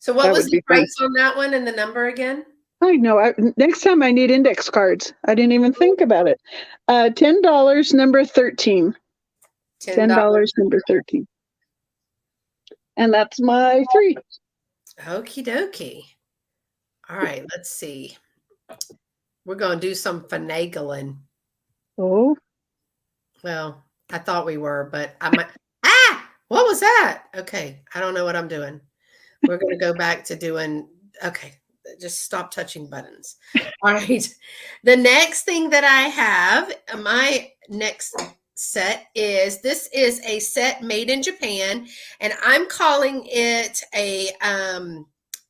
So what was the price on that one and the number again? I know. Next time I need index cards. I didn't even think about it. $10, number 13. $10, number 13. And that's my 3. Okie dokie. All right, let's see. We're going to do some finagling. Oh. Well, I thought we were, but I might. What was that? Okay, I don't know what I'm doing. We're going to go back to doing. Okay, just stop touching buttons. All right. The next thing that I have, my next set is a set made in Japan, and I'm calling it a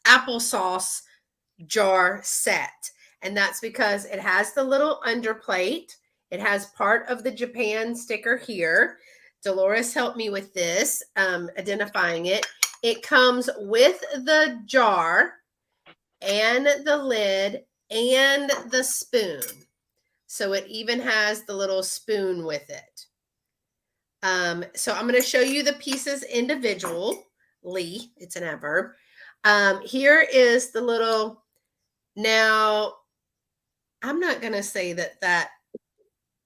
applesauce jar set. And that's because it has the little underplate. It has part of the Japan sticker here. Dolores helped me with this, identifying it. It comes with the jar and the lid and the spoon. So it even has the little spoon with it. So I'm going to show you the pieces individually. It's an adverb. Here is the little, now I'm not going to say that that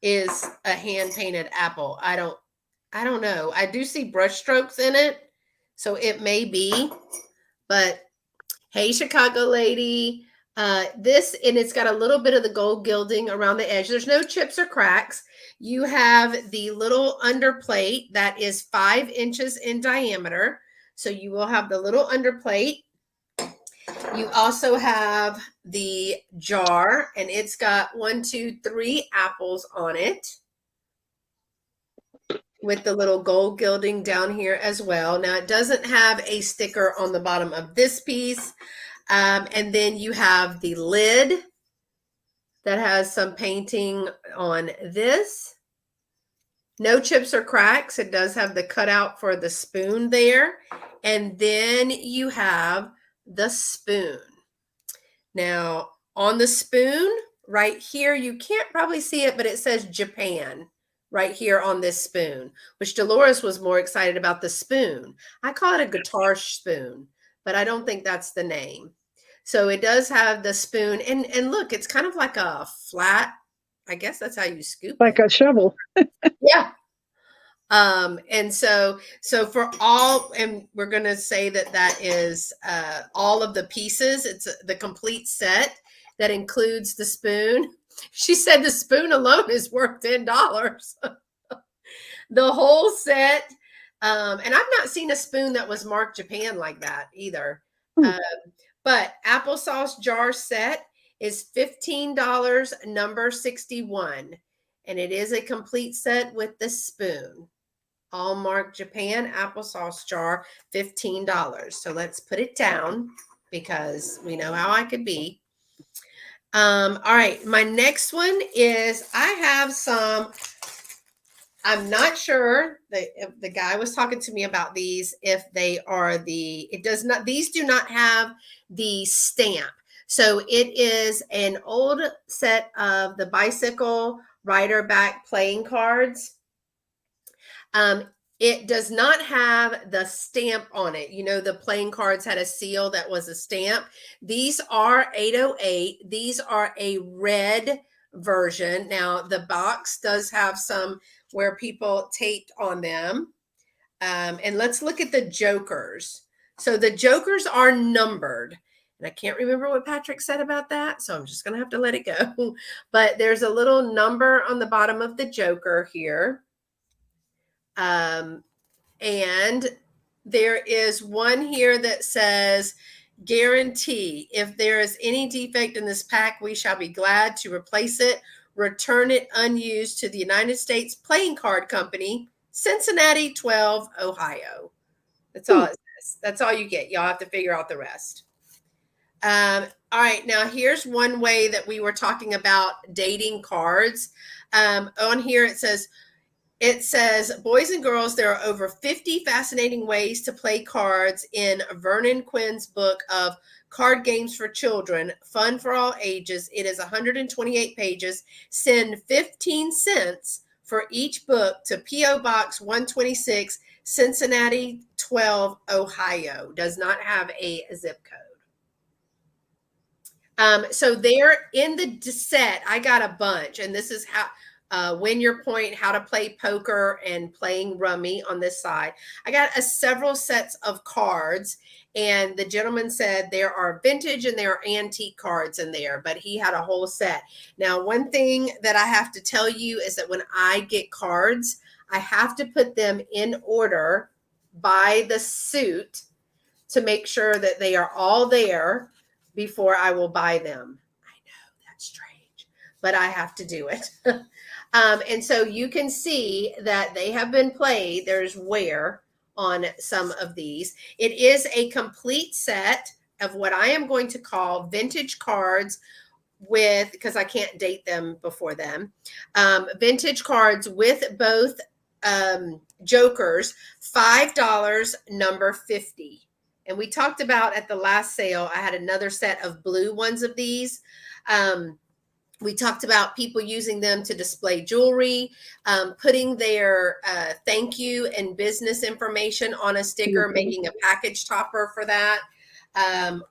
is a hand painted apple. I don't know. I do see brush strokes in it, so it may be. But hey, Chicago lady, this, and it's got a little bit of the gold gilding around the edge. There's no chips or cracks. You have the little underplate that is 5 inches in diameter. So you will have the little underplate. You also have the jar, and it's got 1, 2, 3 apples on it, with the little gold gilding down here as well. Now, it doesn't have a sticker on the bottom of this piece. And then you have the lid that has some painting on this. No chips or cracks. It does have the cutout for the spoon there. And then you have the spoon. Now, on the spoon, right here, you can't probably see it, but it says Japan right here on this spoon, which Dolores was more excited about the spoon. I call it a guitar spoon, but I don't think that's the name. So it does have the spoon, and look, it's kind of like a flat, I guess that's how you scoop Like it. a shovel. Yeah. And so for all, and we're going to say that that is all of the pieces. It's the complete set that includes the spoon. She said the spoon alone is worth $10. The whole set. And I've not seen a spoon that was marked Japan like that either. Hmm. But applesauce jar set is $15, number 61. And it is a complete set with the spoon. All marked Japan applesauce jar, $15. So let's put it down because we know how I could be. All right, my next one is I have some. I'm not sure if the guy was talking to me about these, if they are it does not, these do not have the stamp. So it is an old set of the bicycle rider back playing cards. It does not have the stamp on it. You know, the playing cards had a seal that was a stamp. These are 808. These are a red version. Now, the box does have some where people taped on them. And let's look at the jokers. So the jokers are numbered. And I can't remember what Patrick said about that, so I'm just going to have to let it go. But there's a little number on the bottom of the joker here. And there is one here that says, guarantee, if there is any defect in this pack, we shall be glad to replace it. Return it unused to the United States Playing Card Company, Cincinnati 12, Ohio. That's all it says. That's all you get. Y'all have to figure out the rest. All right, now here's one way that we were talking about dating cards. On here it says, boys and girls, there are over 50 fascinating ways to play cards in Vernon Quinn's book of Card Games for Children, Fun for All Ages. It is 128 pages. Send 15 cents for each book to P.O. Box 126, Cincinnati 12, Ohio. Does not have a zip code. So there in the set, I got a bunch, and this is how win your point, how to play poker, and playing rummy on this side. I got several sets of cards, and the gentleman said there are vintage and there are antique cards in there, but he had a whole set. Now, one thing that I have to tell you is that when I get cards, I have to put them in order by the suit to make sure that they are all there before I will buy them. I know that's strange, but I have to do it. And so you can see that they have been played. There's wear on some of these. It is a complete set of what I am going to call vintage cards with, because I can't date them before then, vintage cards with both jokers, $5, number 50. And we talked about at the last sale, I had another set of blue ones of these. We talked about people using them to display jewelry, putting their thank you and business information on a sticker, making a package topper for that.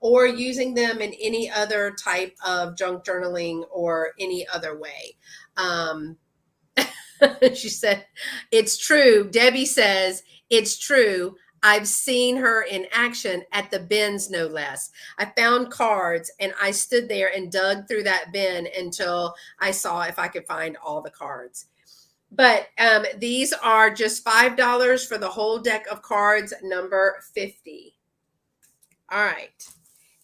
or using them in any other type of junk journaling or any other way. She said, it's true. Debbie says, it's true. I've seen her in action at the bins, no less. I found cards and I stood there and dug through that bin until I saw if I could find all the cards. But these are just $5 for the whole deck of cards, number 50. All right.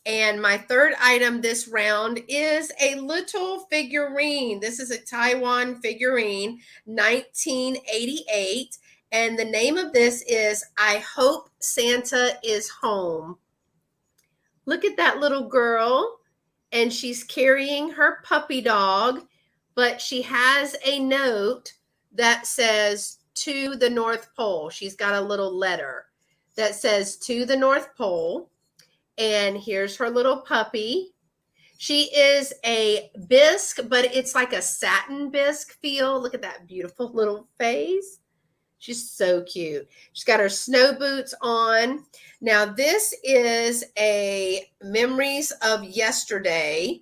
And my third item this round is a little figurine. This is a Taiwan figurine, 1988. And the name of this is I Hope Santa is Home. Look at that little girl. And she's carrying her puppy dog, but she has a note that says to the North Pole. She's got a little letter that says to the North Pole. And here's her little puppy. She is a bisque, but it's like a satin bisque feel. Look at that beautiful little face. She's so cute. She's got her snow boots on. Now, this is a Memories of Yesterday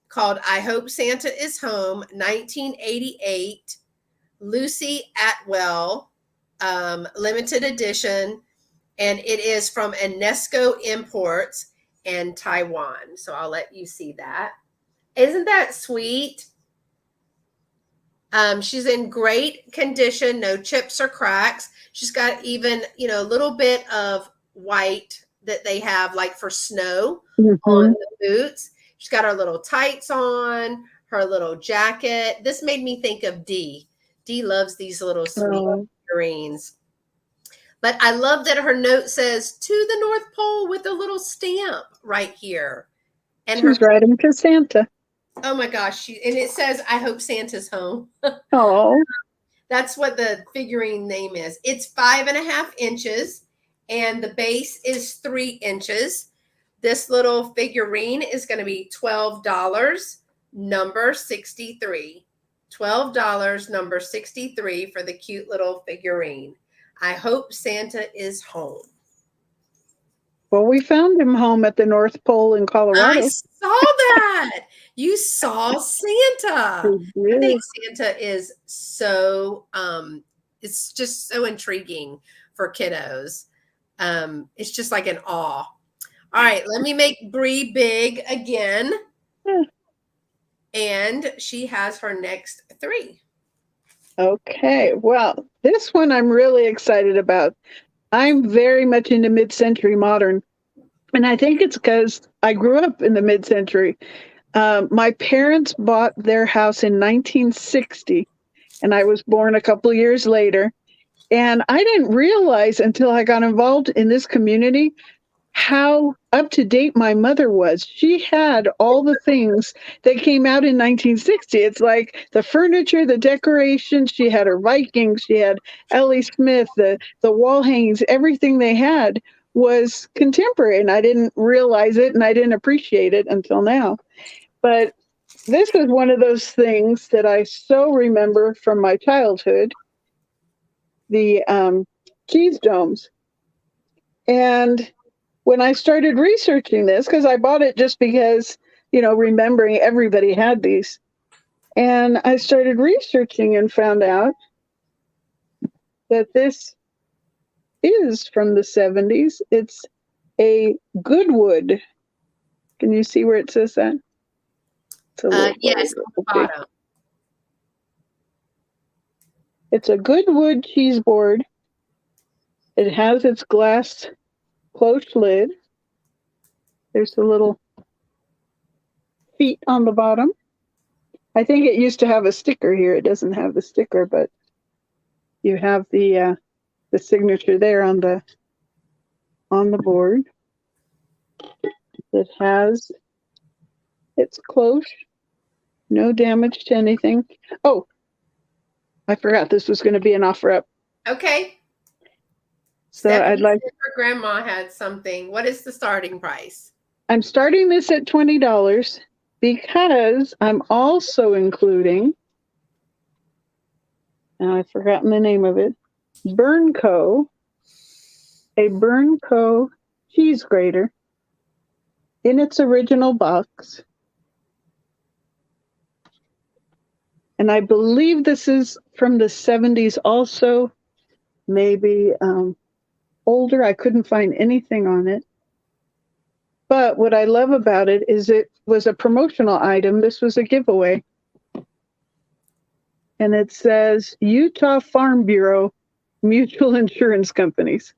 called I Hope Santa is Home, 1988. Lucy Atwell, limited edition. And it is from Enesco Imports in Taiwan. So I'll let you see that. Isn't that sweet? She's in great condition, no chips or cracks. She's got even, a little bit of white that they have like for snow on the boots. She's got her little tights on, her little jacket. This made me think of Dee. Dee loves these little sweet figurines. But I love that her note says to the North Pole with a little stamp right here. And she's writing to Santa. Oh my gosh. And it says, I hope Santa's home. Oh. That's what the figurine name is. It's 5.5 inches and the base is 3 inches. This little figurine is going to be $12, number 63. $12, number 63 for the cute little figurine. I hope Santa is home. Well, we found him home at the North Pole in Colorado. I saw that. You saw Santa. I think Santa is so, it's just so intriguing for kiddos. It's just like an awe. All right, let me make Bri big again. And she has her next 3. Okay, well, this one I'm really excited about. I'm very much into mid-century modern, and I think it's because I grew up in the mid-century. My parents bought their house in 1960, and I was born a couple of years later. And I didn't realize until I got involved in this community how up to date my mother was. She had all the things that came out in 1960. It's like the furniture, the decorations. She had her Vikings. She had Ellie Smith, the wall hangings. Everything they had was contemporary, and I didn't realize it, and I didn't appreciate it until now. But this is one of those things that I so remember from my childhood, the cheese domes. And when I started researching this, because I bought it just because, remembering everybody had these. And I started researching and found out that this is from the 70s. It's a Goodwood. Can you see where it says that? It's a yes, on the bottom. It's a Goodwood cheese board. It has its glass closed lid. There's the little feet on the bottom. I think it used to have a sticker here. It doesn't have the sticker, but you have the signature there on the board. It has its close, no damage to anything. Oh, I forgot this was going to be an offer up. Okay. So I'd like. Her grandma had something. What is the starting price? I'm starting this at $20 because I'm also including, and I've forgotten the name of it, a Burnco cheese grater. in its original box. And I believe this is from the 70s also, maybe older. I couldn't find anything on it. But what I love about it is it was a promotional item. This was a giveaway. And it says Utah Farm Bureau Mutual Insurance Companies.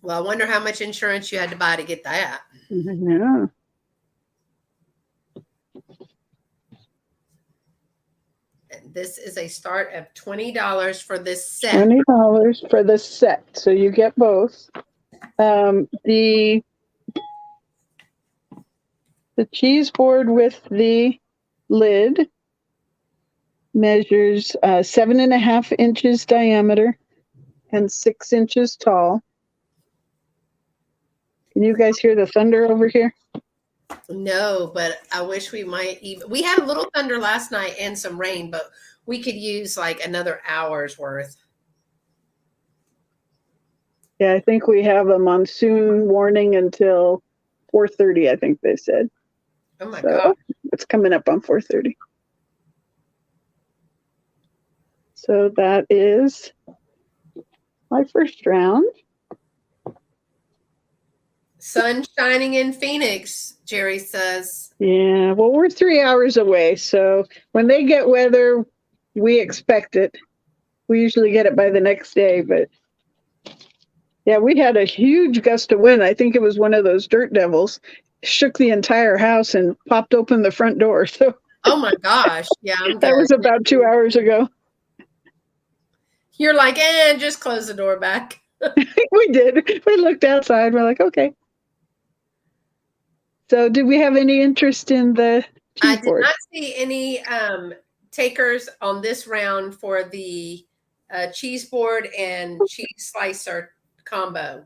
Well, I wonder how much insurance you had to buy to get that. Yeah. This is a start of $20 for this set. $20 for the set. So you get both. The cheese board with the lid measures 7.5 inches diameter and 6 inches tall. Can you guys hear the thunder over here? No, but I wish we might even. We had a little thunder last night and some rain, but we could use like another hour's worth. Yeah, I think we have a monsoon warning until 4:30, I think they said. Oh my God. It's coming up on 4:30. So that is my first round. Sun shining in Phoenix, Jerry says. Yeah, well, we're 3 hours away. So when they get weather, we expect it. We usually get it by the next day. But yeah, we had a huge gust of wind. I think it was one of those dirt devils. Shook the entire house and popped open the front door. So Oh my gosh. Yeah, I'm good. That was about 2 hours ago. You're like, just close the door back. We did. We looked outside. We're like, okay. So did we have any interest in the cheese board? I did not see any takers on this round for the cheese board and cheese slicer combo.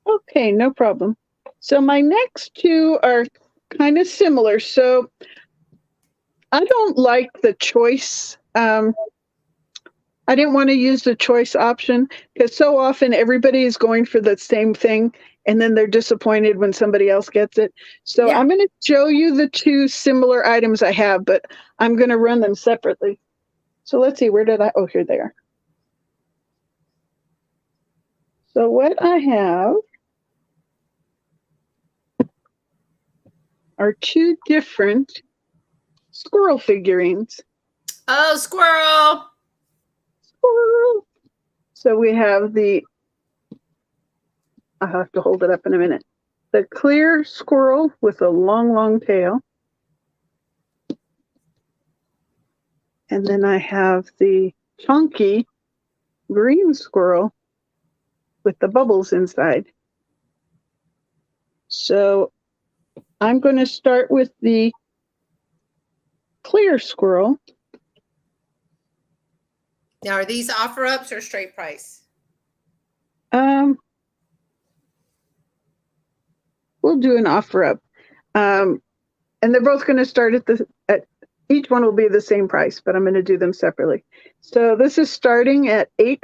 Okay, no problem. So my next two are kind of similar. So I don't like the choice. I didn't want to use the choice option because so often everybody is going for the same thing and then they're disappointed when somebody else gets it. So yeah. I'm going to show you the two similar items I have, but I'm going to run them separately. So let's see, where did I? Oh, here they are. So what I have are two different squirrel figurines. Oh, squirrel! Squirrel! So we have I'll have to hold it up in a minute. The clear squirrel with a long, long tail. And then I have the chunky green squirrel with the bubbles inside. So I'm going to start with the clear squirrel. Now, are these offer ups or straight price? We'll do an offer up. And they're both going to start at each one will be the same price, but I'm going to do them separately. So this is starting at $8.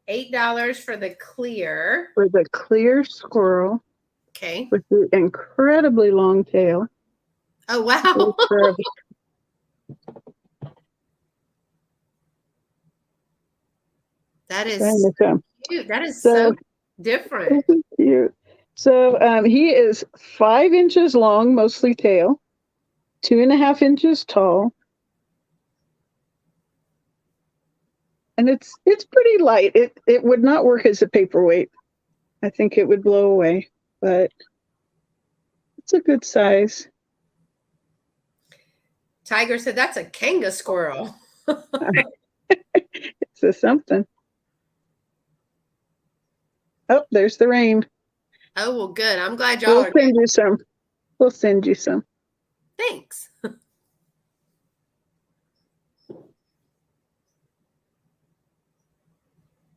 $8 for the clear. For the clear squirrel. Okay. With the incredibly long tail. Oh, wow. That is cute. That is so different. Cute. So he is 5 inches long, mostly tail, 2.5 inches tall. And it's pretty light. It would not work as a paperweight. I think it would blow away, but it's a good size. Tiger said that's a kanga squirrel. It's a something. Oh, there's the rain. Oh, well, good. I'm glad y'all are send you some. We'll send you some. Thanks.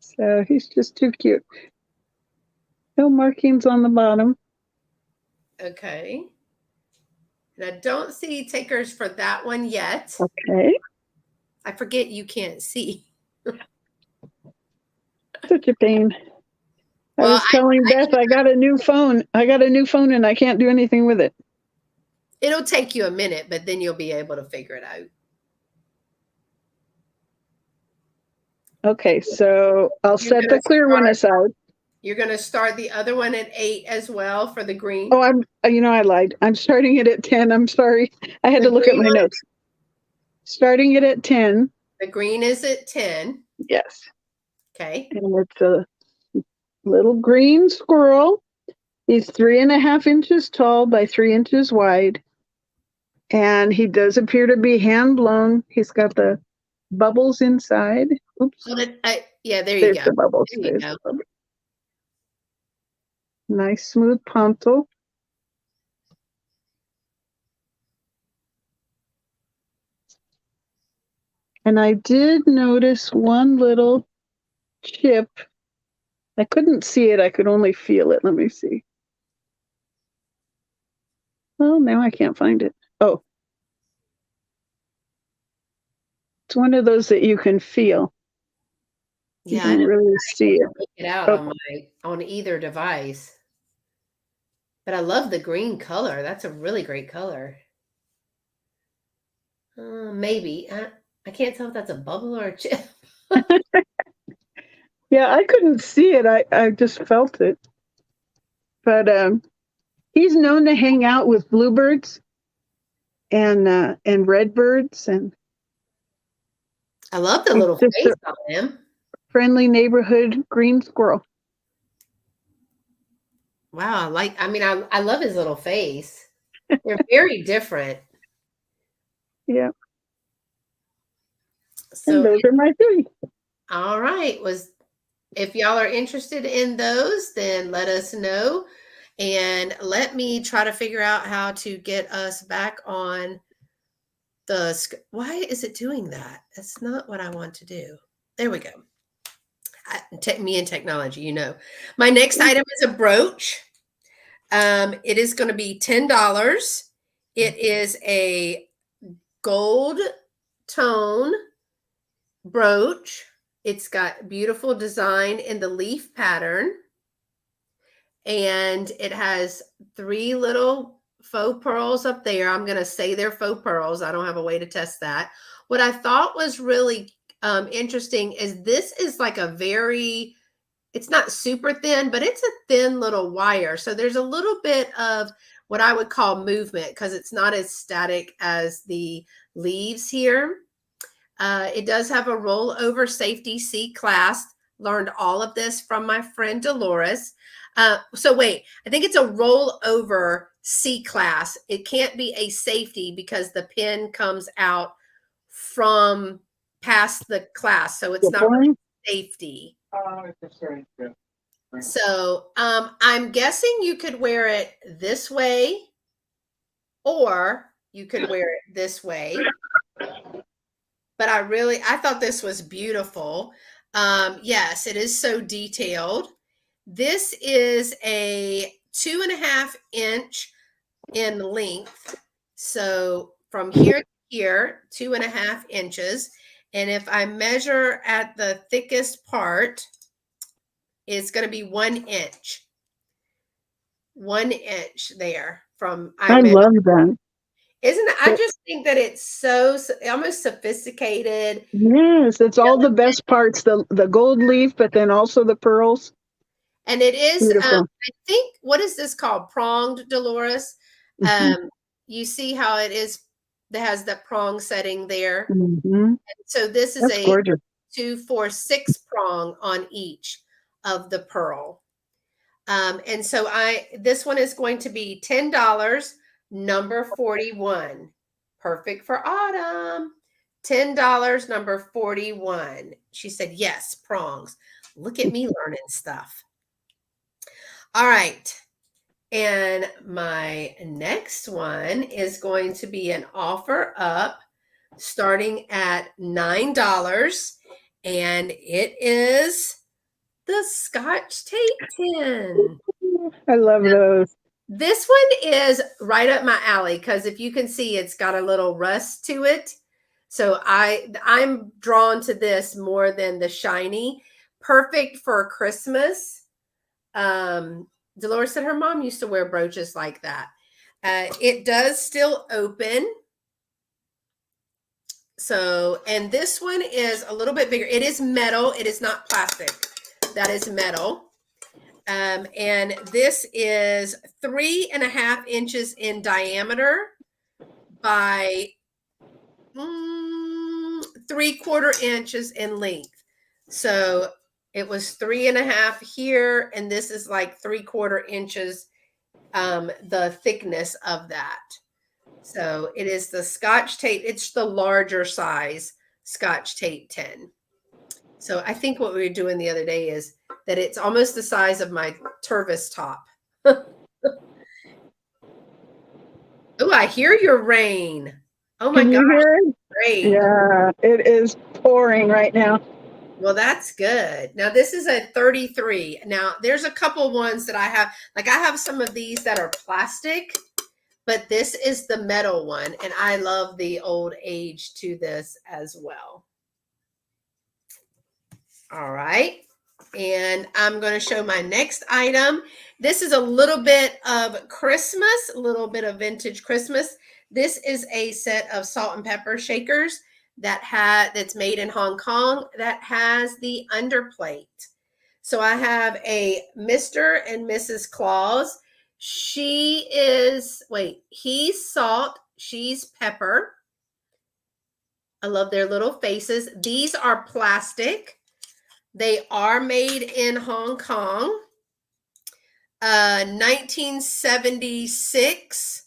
So he's just too cute. No markings on the bottom. Okay. And I don't see takers for that one yet. Okay. I forget you can't see. Such a pain. I was telling Beth I got a new phone. I got a new phone and I can't do anything with it. It'll take you a minute, but then you'll be able to figure it out. Okay, so I'll set the clear one aside. You're going to start the other one at 8 as well for the green. Oh, I lied. I'm starting it at 10. I'm sorry. I had to look at my notes. Starting it at 10. The green is at 10. Yes. Okay. And it's a little green squirrel. He's 3.5 inches tall by 3 inches wide. And he does appear to be hand blown. He's got the bubbles inside. Oops. Yeah, there you There's go. the bubbles. There you go. The bubbles. Nice smooth ponto. And I did notice one little chip. I couldn't see it. I could only feel it. Let me see. Well, now I can't find it. Oh. It's one of those that you can feel. Yeah, you can really see it. Make it out on either device. But I love the green color. That's a really great color. Maybe. I can't tell if that's a bubble or a chip. Yeah, I couldn't see it. I just felt it. But he's known to hang out with bluebirds and redbirds, and I love the little face on him. Friendly neighborhood green squirrel. Wow, I love his little face. They're very different. Yeah. So and those are my 3. All right. If y'all are interested in those, then let us know. And let me try to figure out how to get us back on why is it doing that? That's not what I want to do. There we go. Me and technology, My next item is a brooch. It is going to be $10. It is a gold tone brooch. It's got beautiful design in the leaf pattern. And it has 3 little faux pearls up there. I'm going to say they're faux pearls. I don't have a way to test that. What I thought was really interesting is this is like it's not super thin, but it's a thin little wire. So there's a little bit of what I would call movement because it's not as static as the leaves here. It does have a rollover safety C clasp. Learned all of this from my friend Dolores. So wait, I think it's a rollover C class. It can't be a safety because the pin comes out from past the class. So it's not really safety. So I'm guessing you could wear it this way or you could wear it this way. But I thought this was beautiful. Yes, it is so detailed. This is a 2.5 inch in length. So from here to here, 2.5 inches. And if I measure at the thickest part, it's going to be 1 inch. 1 inch there from I love that. Isn't it? I just think that it's so almost sophisticated. Yes, it's all the best parts, the gold leaf, but then also the pearls. And it is, I think, what is this called? Pronged, Dolores. You see how it has that prong setting there. So this is a gorgeous 2, 4, 6 prong on each of the pearl. And so this one is going to be $10. Number 41. Perfect for autumn. $10, number 41. She said, yes, prongs. Look at me learning stuff. All right. And my next one is going to be an offer up starting at $9. And it is the Scotch tape tin. I love those. This one is right up my alley because if you can see, it's got a little rust to it. So I'm drawn to this more than the shiny. Perfect for Christmas. Dolores said her mom used to wear brooches like that. It does still open. So, and this one is a little bit bigger. It is metal. It is not plastic. That is metal. And this is 3.5 inches in diameter by 3/4 inches in length. So it was 3.5 here, and this is like 3/4 inches, the thickness of that. So it is the Scotch tape. It's the larger size Scotch tape 10. So I think what we were doing the other day is that it's almost the size of my Tervis top. Oh, I hear your rain. Oh my Can you gosh, hear it? great. Yeah, it is pouring right now. Well, that's good. Now this is a 33. Now there's a couple ones that I have, like I have some of these that are plastic, but this is the metal one, and I love the old age to this as well. All right. And I'm going to show my next item. This is a little bit of Christmas, a little bit of vintage Christmas. This is a set of salt and pepper shakers that's made in Hong Kong that has the underplate. So I have a Mr. and Mrs. Claus. He's salt, she's pepper. I love their little faces. These are plastic. They are made in Hong Kong. 1976,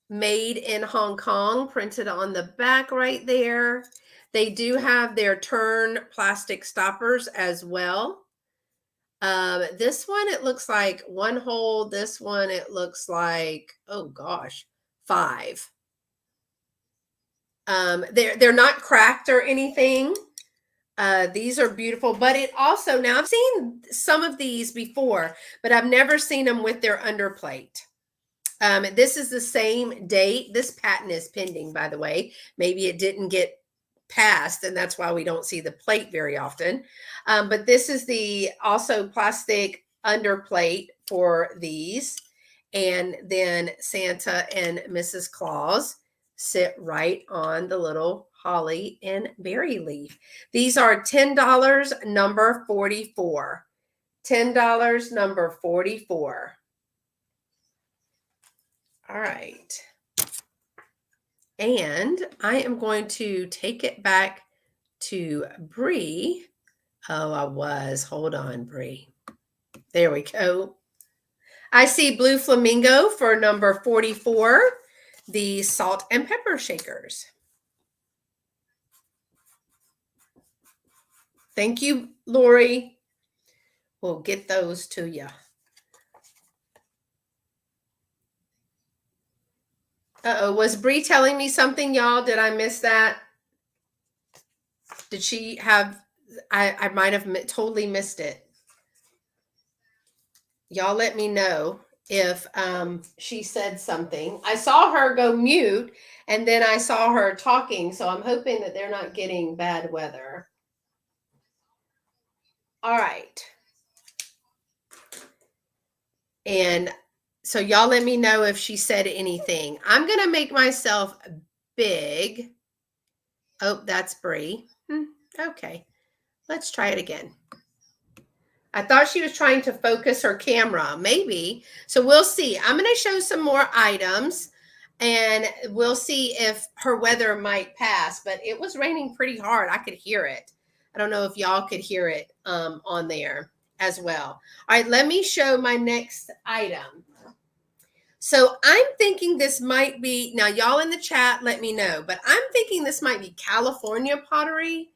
made in Hong Kong, printed on the back right there. They do have their turn plastic stoppers as well. This one, it looks like one hole. This one, it looks like, oh gosh, 5. They're not cracked or anything. These are beautiful, but it also, now I've seen some of these before, but I've never seen them with their underplate. This is the same date. This patent is pending, by the way. Maybe it didn't get passed, and that's why we don't see the plate very often. But this is the also plastic underplate for these. And then Santa and Mrs. Claus sit right on the little holly and berry leaf. These are $10, number 44. $10, number 44. All right. And I am going to take it back to Bri. Oh, I was. Hold on, Bri. There we go. I see Blue Flamingo for number 44, the salt and pepper shakers. Thank you, Lori. We'll get those to you. Uh-oh, was Bri telling me something, y'all? Did I miss that? Did she have, I might have totally missed it. Y'all let me know if she said something. I saw her go mute, and then I saw her talking, so I'm hoping that they're not getting bad weather. All right. And so y'all let me know if she said anything. I'm going to make myself big. Oh, that's Bri. Okay. Let's try it again. I thought she was trying to focus her camera, maybe. So we'll see. I'm going to show some more items, and we'll see if her weather might pass. But it was raining pretty hard. I could hear it. I don't know if y'all could hear it on there as well. All right, let me show my next item. So I'm thinking this might be, now y'all in the chat, let me know, but I'm thinking this might be California pottery.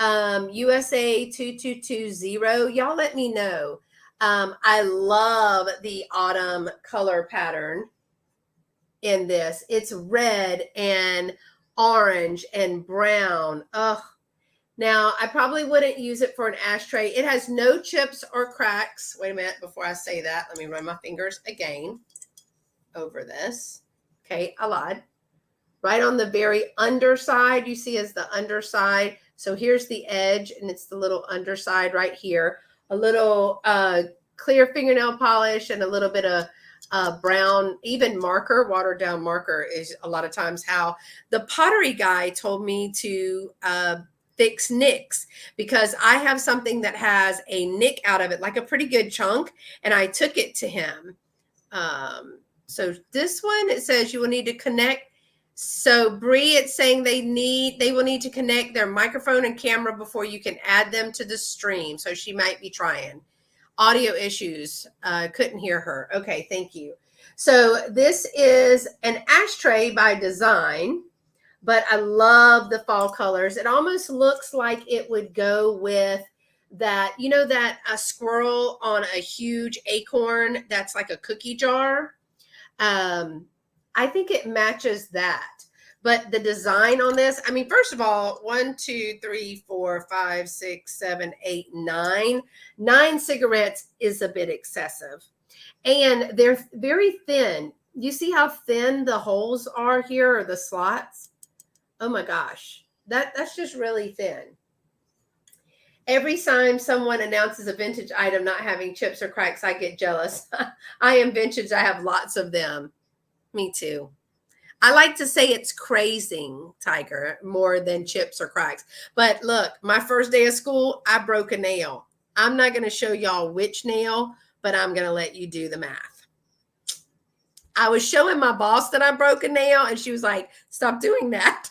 USA 2220. Y'all let me know. I love the autumn color pattern in this. It's red and orange and brown. Oh, now I probably wouldn't use it for an ashtray. It has no chips or cracks. Wait a minute before I say that. Let me run my fingers again over this. Okay, I lied. Right on the very underside, you see is the underside. So here's the edge, and it's the little underside right here. A little clear fingernail polish and a little bit of brown, even marker, watered down marker is a lot of times how the pottery guy told me to fix nicks, because I have something that has a nick out of it, like a pretty good chunk, and I took it to him. So this one, it says you will need to connect. So Bri, it's saying they will need to connect their microphone and camera before you can add them to the stream. So she might be trying. Audio issues. Couldn't hear her. Okay, thank you. So this is an ashtray by design, but I love the fall colors. It almost looks like it would go with that, you know, that a squirrel on a huge acorn that's like a cookie jar. I think it matches that. But the design on this, I mean, first of all, 1, 2, 3, 4, 5, 6, 7, 8, 9. 9 cigarettes is a bit excessive. And they're very thin. You see how thin the holes are here, or the slots? Oh my gosh, that's just really thin. Every time someone announces a vintage item not having chips or cracks, I get jealous. I am vintage. I have lots of them. Me too. I like to say it's crazing, Tiger, more than chips or cracks. But look, my first day of school, I broke a nail. I'm not going to show y'all which nail, but I'm going to let you do the math. I was showing my boss that I broke a nail, and she was like, stop doing that.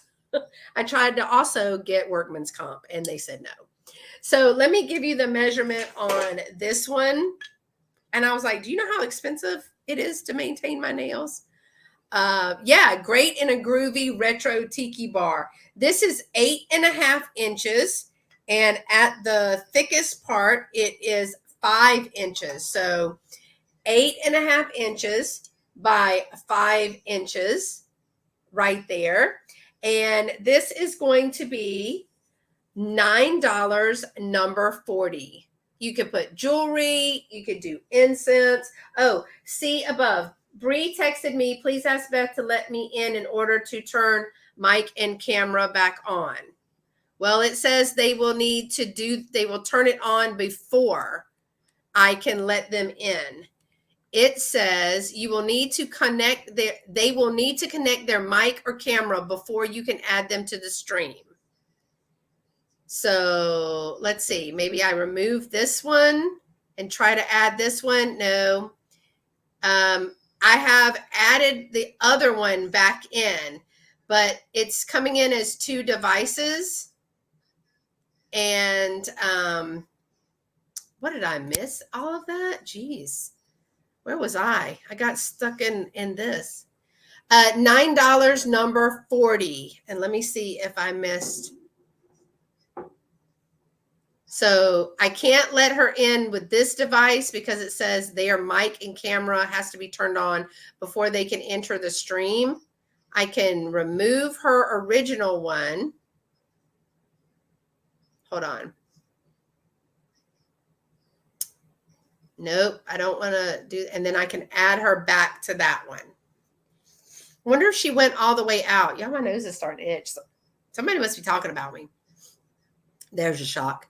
I tried to also get workman's comp, and they said no. So let me give you the measurement on this one. And I was like, do you know how expensive it is to maintain my nails? Yeah, great in a groovy retro tiki bar. This is 8.5 inches. And at the thickest part, it is 5 inches. So 8.5 inches by 5 inches right there. And this is going to be $9, number 40. You could put jewelry, you could do incense. Oh, see above. Bri texted me, please ask Beth to let me in order to turn mic and camera back on. Well, it says they will turn it on before I can let them in. It says you will need to they will need to connect their mic or camera before you can add them to the stream. So let's see, maybe I remove this one and try to add this one. No. I have added the other one back in, but it's coming in as 2 devices. And what did I miss? All of that? Jeez. Where was I? I got stuck in this. $9, number 40. And let me see if I missed. So I can't let her in with this device because it says their mic and camera has to be turned on before they can enter the stream. I can remove her original one. Hold on. Nope, I don't want to do, and then I can add her back to that one. Wonder if she went all the way out. Yeah, my nose is starting to itch. Somebody must be talking about me. There's a shock.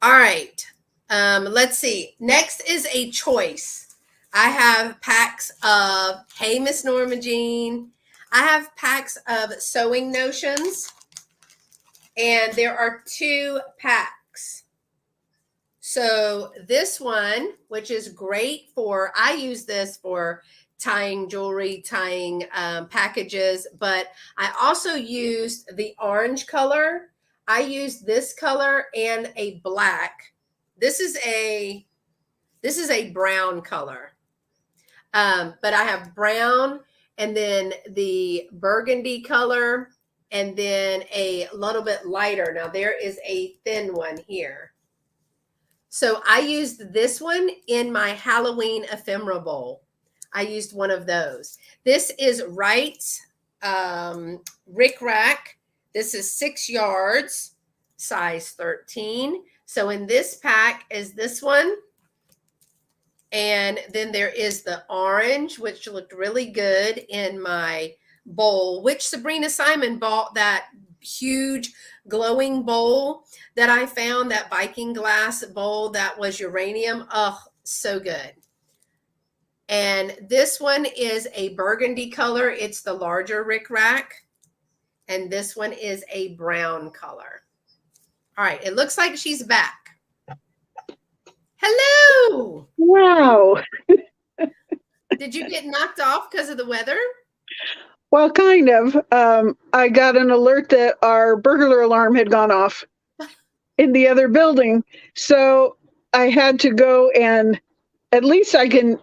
All right. Let's see. Next is a choice. I have packs of, hey, Miss Norma Jean. I have packs of sewing notions. And there are 2 packs. So this one, which is great for, I use this for tying jewelry, tying packages, but I also used the orange color. I used this color and a black. This is a brown color. But I have brown and then the burgundy color and then a little bit lighter. Now there is a thin one here. So I used this one in my Halloween ephemera bowl. I used one of those. This is Wright's Rick Rack. This is 6 yards, size 13. So in this pack is this one. And then there is the orange, which looked really good in my bowl, which Sabrina Simon bought that huge glowing bowl that I found, that Viking glass bowl that was uranium. Oh, So good. And this one is a burgundy color. It's the larger rickrack. And this one is a brown color. All right, it looks like she's back. Hello. Wow. Did you get knocked off because of the weather? Well, kind of. I got an alert that our burglar alarm had gone off in the other building. So I had to go, and at least I can,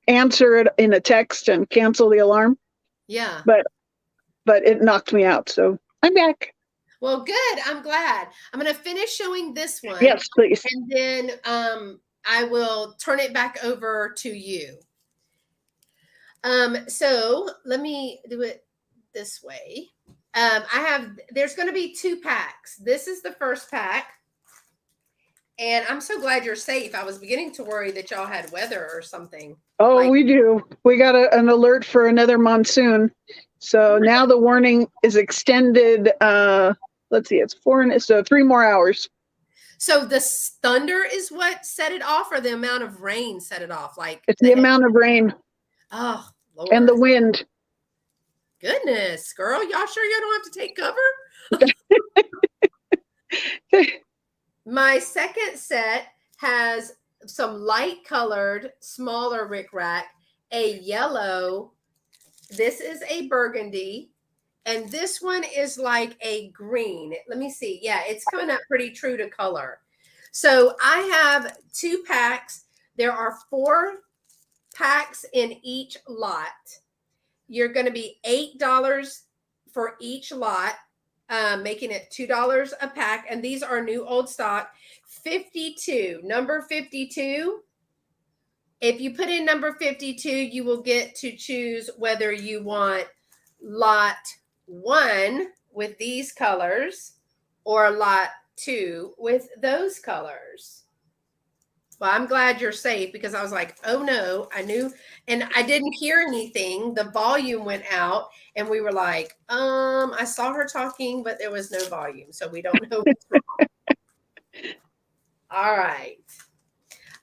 answer it in a text and cancel the alarm. Yeah. But it knocked me out. So I'm back. Well, good. I'm glad. I'm going to finish showing this one. Yes, please. And then I will turn it back over to you. So let me do it this way. There's going to be 2 packs. This is the first pack. And I'm so glad you're safe. I was beginning to worry that y'all had weather or something. Oh, we do. We got an alert for another monsoon. So now the warning is extended. Let's see, it's 3 more hours. So the thunder is what set it off, or the amount of rain set it off? Like it's the amount of rain. Oh, Lord. And the wind. Goodness, girl, y'all sure you don't have to take cover? My second set has some light colored, smaller rickrack, a yellow. This is a burgundy. And this one is like a green. Let me see. Yeah, it's coming up pretty true to color. So I have 2 packs. There are 4 packs in each lot. You're going to be $8 for each lot, making it $2 a pack. And these are new old stock. 52, number 52. If you put in number 52, you will get to choose whether you want lot 1 with these colors or lot 2 with those colors. Well, I'm glad you're safe, because I was like, oh no, I knew, and I didn't hear anything. The volume went out and we were like, I saw her talking, but there was no volume. So we don't know what's wrong. All right.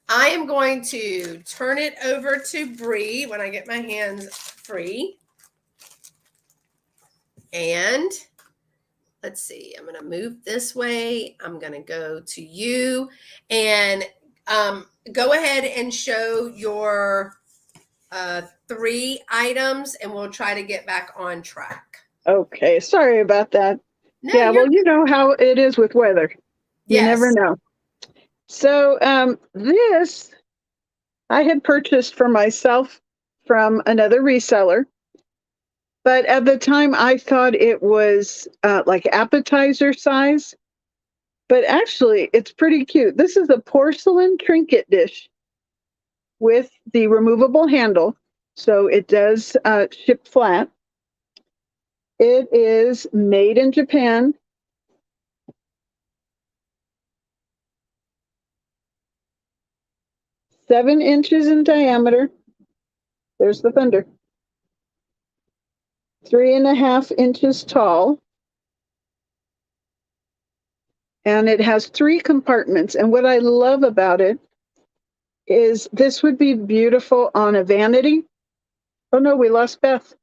I am going to turn it over to Bri when I get my hands free. And let's see, I'm going to move this way. I'm going to go to you and go ahead and show your 3 items, and we'll try to get back on track. Okay, sorry about that. No, yeah, well, you know how it is with weather. You Yes. never know. So this I had purchased for myself from another reseller. But at the time, I thought it was like appetizer size. But actually, it's pretty cute. This is a porcelain trinket dish with the removable handle. So it does ship flat. It is made in Japan. Seven inches in diameter. There's the thunder. 3.5 inches tall. And it has 3 compartments. And what I love about it is this would be beautiful on a vanity. Oh no, we lost Beth.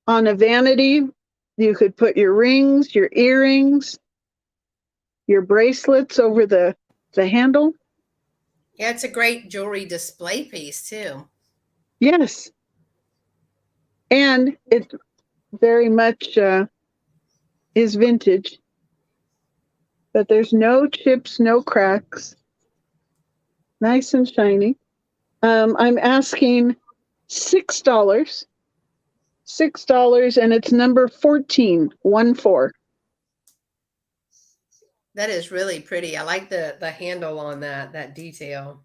On a vanity, you could put your rings, your earrings, your bracelets over the handle. Yeah, it's a great jewelry display piece too. Yes. And it very much is vintage. But there's no chips, no cracks. Nice and shiny. I'm asking $6. $6, and it's number 14, 1-4. That is really pretty. I like the handle on that detail.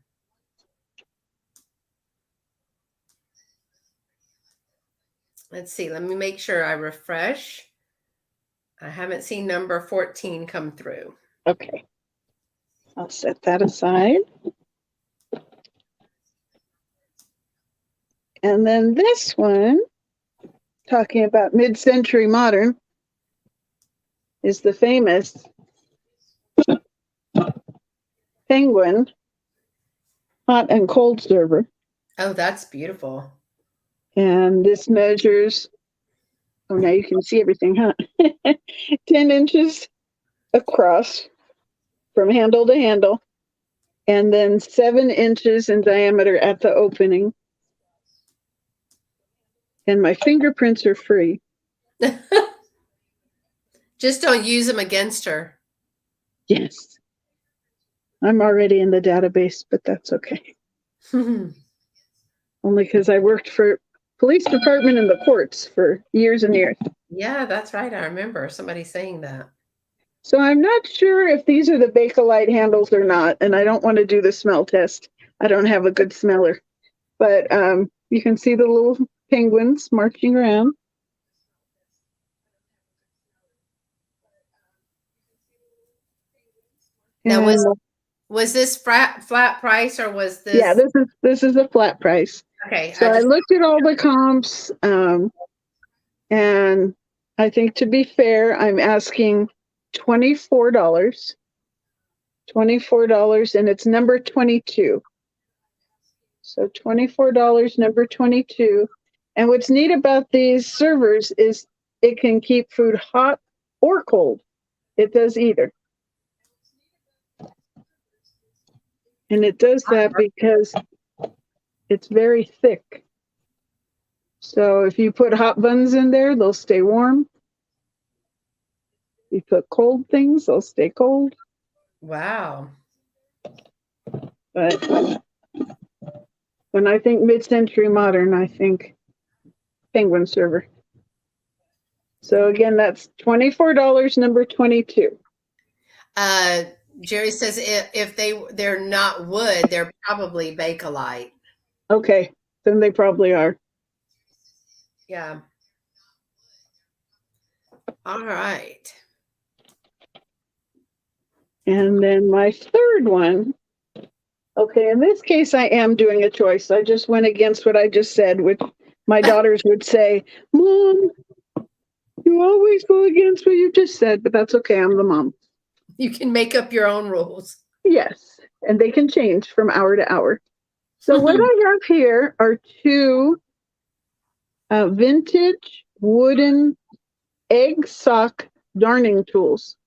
Let's see. Let me make sure I refresh. I haven't seen number 14 come through. Okay. I'll set that aside. And then this one, talking about mid-century modern, is the famous penguin hot and cold server. Oh, that's beautiful. And this measures, oh, now you can see everything, huh? 10 inches across from handle to handle, and then 7 inches in diameter at the opening. And my fingerprints are free. Just don't use them against her. Yes. I'm already in the database, but that's okay. Only because I worked for police department and the courts for years and years. Yeah, that's right. I remember somebody saying that. So I'm not sure if these are the Bakelite handles or not, and I don't want to do the smell test. I don't have a good smeller. But you can see the little penguins marching around. Now, And was this flat price or was yeah, this? this is a flat price. Okay, So I looked at all the comps, and I think to be fair, I'm asking $24. $24, and it's number 22. So $24, number 22. And what's neat about these servers is it can keep food hot or cold. It does either. And it does that because it's very thick. So if you put hot buns in there, they'll stay warm. If you put cold things, they'll stay cold. Wow. But when I think mid-century modern, I think penguin server. So again, that's $24, number 22. Jerry says if they're not wood, they're probably Bakelite. Okay, then they probably are. Yeah. All right. And then my third one. Okay, in this case, I am doing a choice. I just went against what I just said, which my daughters would say, Mom, you always go against what you just said, but that's okay. I'm the mom. You can make up your own rules. Yes, and they can change from hour to hour. So what I have here are two vintage wooden egg sock darning tools.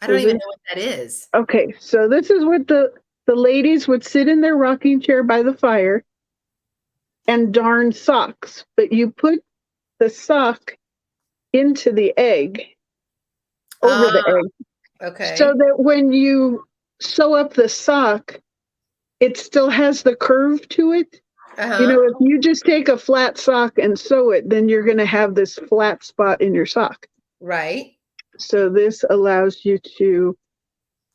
I don't even know what that is. Okay, so this is what the ladies would sit in their rocking chair by the fire and darn socks, but you put the sock into the egg, over the egg, Okay. so that when you sew up the sock, it still has the curve to it. You know, if you just take a flat sock and sew it, then you're going to have this flat spot in your sock. Right. So this allows you to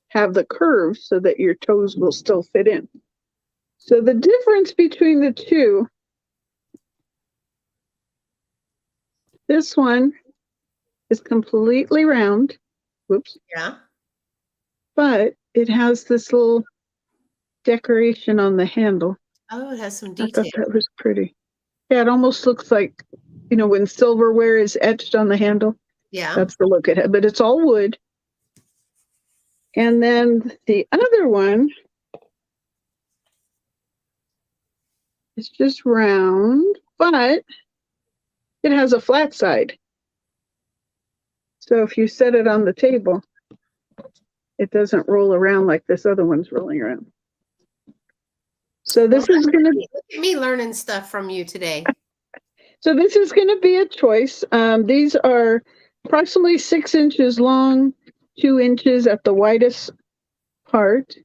have the curve so that your toes will still fit in. So the difference between the two, this one is completely round. Whoops. Yeah. But it has this little decoration on the handle. Oh, it has some I detail. thought that was pretty. Yeah, it almost looks like, you know, when silverware is etched on the handle. Yeah. That's the look it had, but it's all wood. And then the other one is just round, but it has a flat side. So if you set it on the table, it doesn't roll around like this other one's rolling around. So this is going to look at me learning stuff from you today. So this is going to be a choice. These are approximately 6 inches long, 2 inches at the widest part.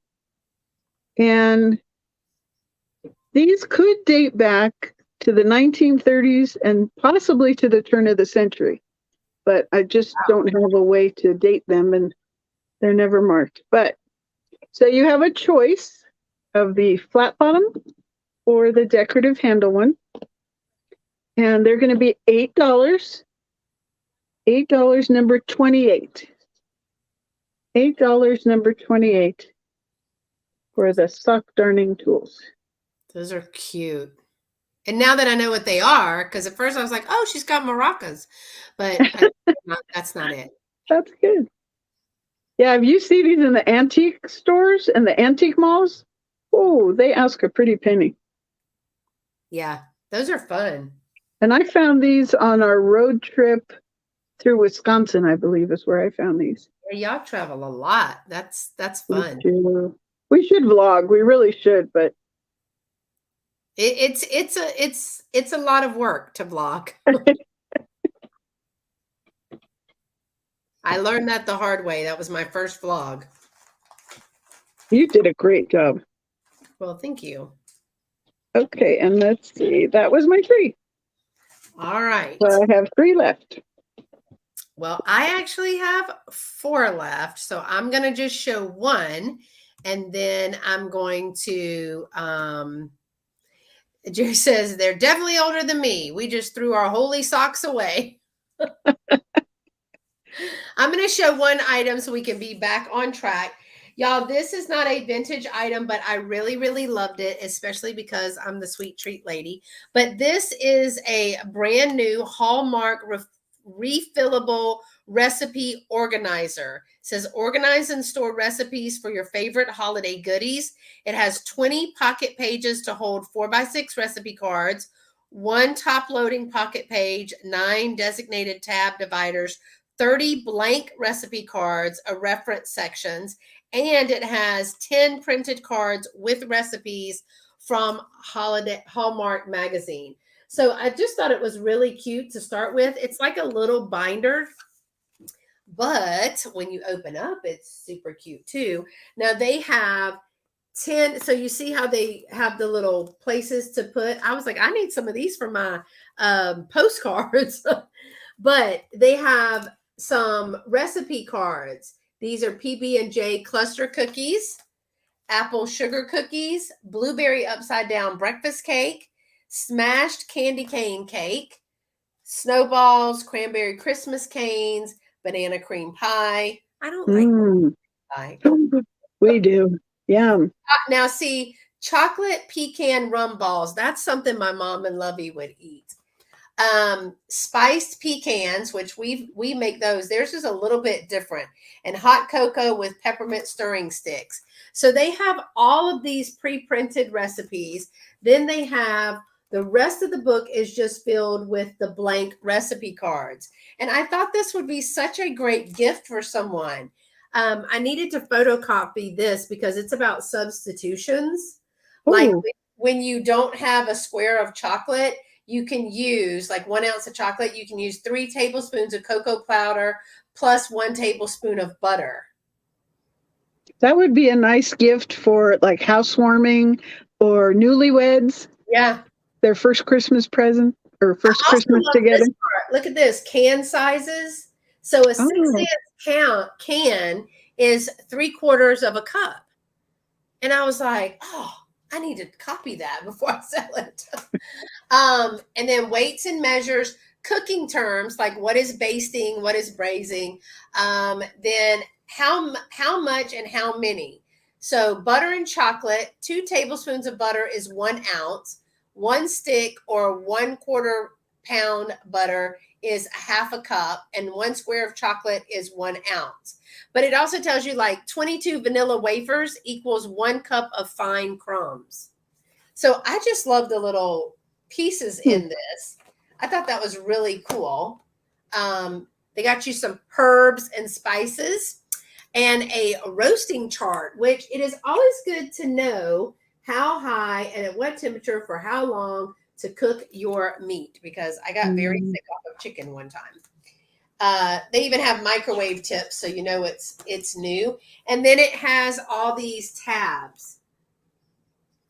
And these could date back to the 1930s and possibly to the turn of the century. But I just don't have a way to date them, and they're never marked. But so you have a choice of the flat bottom or the decorative handle one. And they're going to be $8. $8, number 28. $8, number 28 for the sock darning tools. Those are cute. And now that I know what they are, because at first I was like, oh, she's got maracas. But that's not it. That's good. Yeah, if you see these in the antique stores and the antique malls, oh, they ask a pretty penny. Yeah, those are fun. And I found these on our road trip through Wisconsin, I believe is where I found these. Yeah, y'all travel a lot. That's We fun. do. We should vlog. We really should, but It's a lot of work to vlog. I learned that the hard way. That was my first vlog. you did a great job. Well, thank you. Okay, and let's see. That was my 3. All right. So I have 3 left. Well, I actually have 4 left, so I'm going to just show one, and then I'm going to Jerry says they're definitely older than me. We just threw our holy socks away. I'm going to show one item so we can be back on track. Y'all, this is not a vintage item, but I really, really loved it, especially because I'm the sweet treat lady. But this is a brand new Hallmark refillable recipe organizer. It says organize and store recipes for your favorite holiday goodies. It has 20 pocket pages to hold 4x6 recipe cards, 1 top loading pocket page, 9 designated tab dividers, 30 blank recipe cards, a reference sections, and it has 10 printed cards with recipes from Hallmark magazine. So I just thought it was really cute to start with. It's like a little binder, but when you open up, it's super cute too. Now they have 10, so you see how they have the little places to put. I was like, I need some of these for my postcards. But they have some recipe cards. These are PB&J cluster cookies, apple sugar cookies, blueberry upside down breakfast cake, smashed candy cane cake, snowballs, cranberry Christmas canes, banana cream pie. I don't like pie. We do. Yum. Now, see, chocolate pecan rum balls. That's something my mom and Lovey would eat. Spiced pecans, which we make those. Theirs is a little bit different, and hot cocoa with peppermint stirring sticks. So they have all of these pre-printed recipes. Then they have the rest of the book is just filled with the blank recipe cards. And I thought this would be such a great gift for someone. I needed to photocopy this because it's about substitutions. Like Ooh, when you don't have a square of chocolate, you can use like 1 ounce of chocolate. You can use 3 tablespoons of cocoa powder plus 1 tablespoon of butter. that would be a nice gift for like housewarming or newlyweds, Yeah. their first Christmas present or first I also Christmas love together. this part. Look at this can sizes. So a 6 Oh, ounce can is 3/4 of a cup. And I was like, oh, I need to copy that before I sell it. And then weights and measures, cooking terms like what is basting, what is braising, then how much and how many. So butter and chocolate, 2 tablespoons of butter is 1 ounce. 1 stick or 1/4 pound butter is 1/2 cup, and 1 square of chocolate is 1 ounce. But it also tells you like 22 vanilla wafers equals 1 cup of fine crumbs. So I just love the little pieces in this. I thought that was really cool. They got you some herbs and spices and a roasting chart, which it is always good to know how high and at what temperature for how long to cook your meat, because I got very sick off of chicken one time. They even have microwave tips, so you know it's new. And then it has all these tabs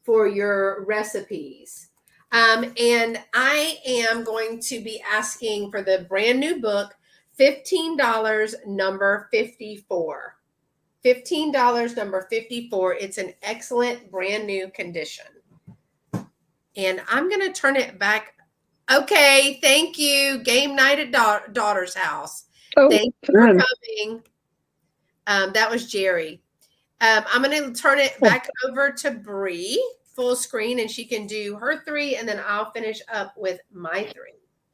for your recipes. And I am going to be asking for the brand new book, $15, number 54. $15, number 54. It's an excellent brand new condition. And I'm going to turn it back. Okay, thank you. Game night at daughter's house. oh, Thank you for coming. That was Jerry. I'm going to turn it back over to Bri full screen, and she can do her 3, and then I'll finish up with my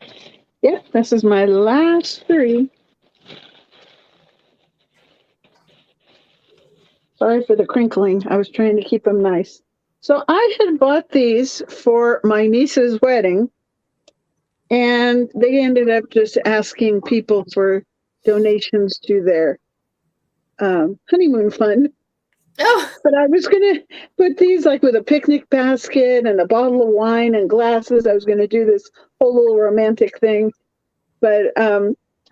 3. Yeah, this is my last 3. Sorry for the crinkling. I was trying to keep them nice. So I had bought these for my niece's wedding, and they ended up just asking people for donations to their honeymoon fund. Oh, But I was going to put these like with a picnic basket and a bottle of wine and glasses. I was going to do this whole little romantic thing. But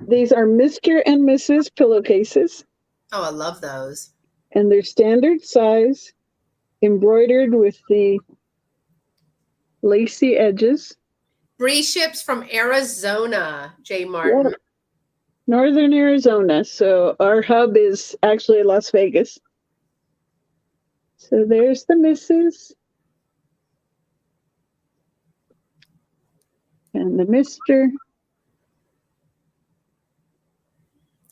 these are Mr. and Mrs. pillowcases, oh, I love those. and they're standard size, embroidered with the lacy edges. Bri ships from Arizona, J. Yeah, Martin. Northern Arizona. So our hub is actually Las Vegas. So there's the Mrs. and the Mr.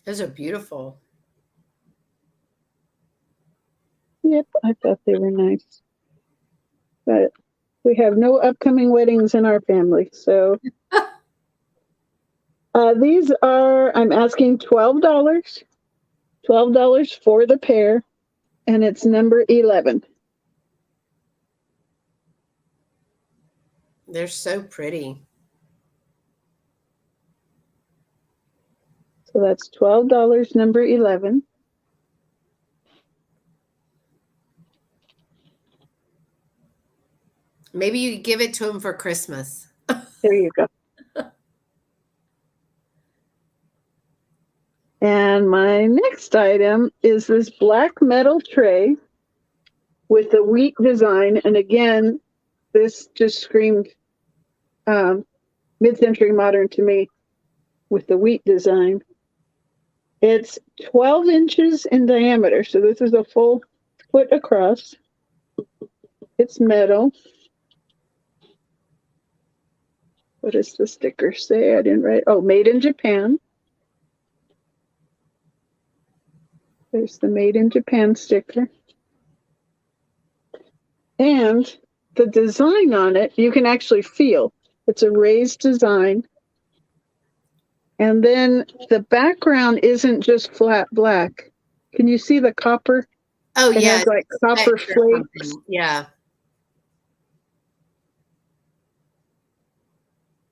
Those are beautiful. Yep, I thought they were nice. But we have no upcoming weddings in our family. So these are, I'm asking $12. $12 for the pair, and it's number 11. They're so pretty. So that's $12, number 11. Maybe you could give it to him for Christmas. There you go. And my next item is this black metal tray with the wheat design. And again, this just screamed mid-century modern to me with the wheat design. It's 12 inches in diameter. So this is a full foot across. It's metal. What does the sticker say? I didn't write. Oh, made in Japan. There's the made in Japan sticker. And the design on it, you can actually feel. It's a raised design. And then the background isn't just flat black. Can you see the copper? Oh, It yeah. has like copper flakes. Yeah.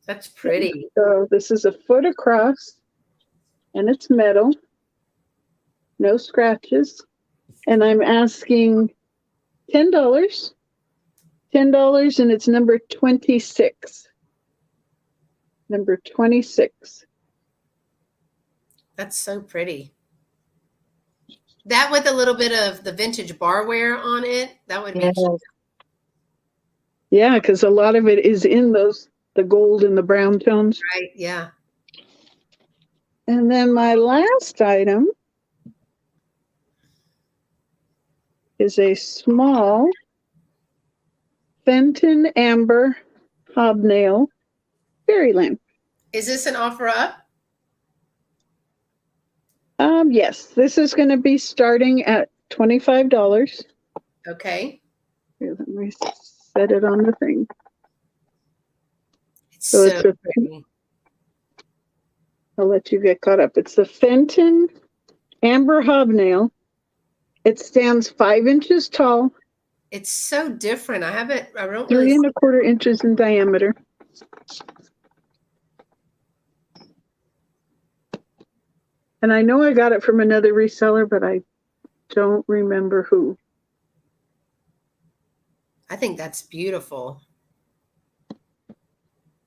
That's pretty. So this is a foot across, and it's metal. No scratches. And I'm asking $10. $10, and it's number 26. Number 26. That's so pretty. That with a little bit of the vintage barware on it, that would be cute. Yeah, because a lot of it is in the gold and the brown tones. Right? Yeah. And then my last item is a small Fenton amber hobnail fairy lamp. Is this an offer up? Yes, this is going to be starting at $25. Okay. Here, let me set it on the thing. It's So so pretty. I'll let you get caught up. It's the Fenton amber hobnail. It stands 5 inches tall. It's so different. I don't 3 really and a quarter inches in diameter. And I know I got it from another reseller, but I don't remember who. I think that's beautiful.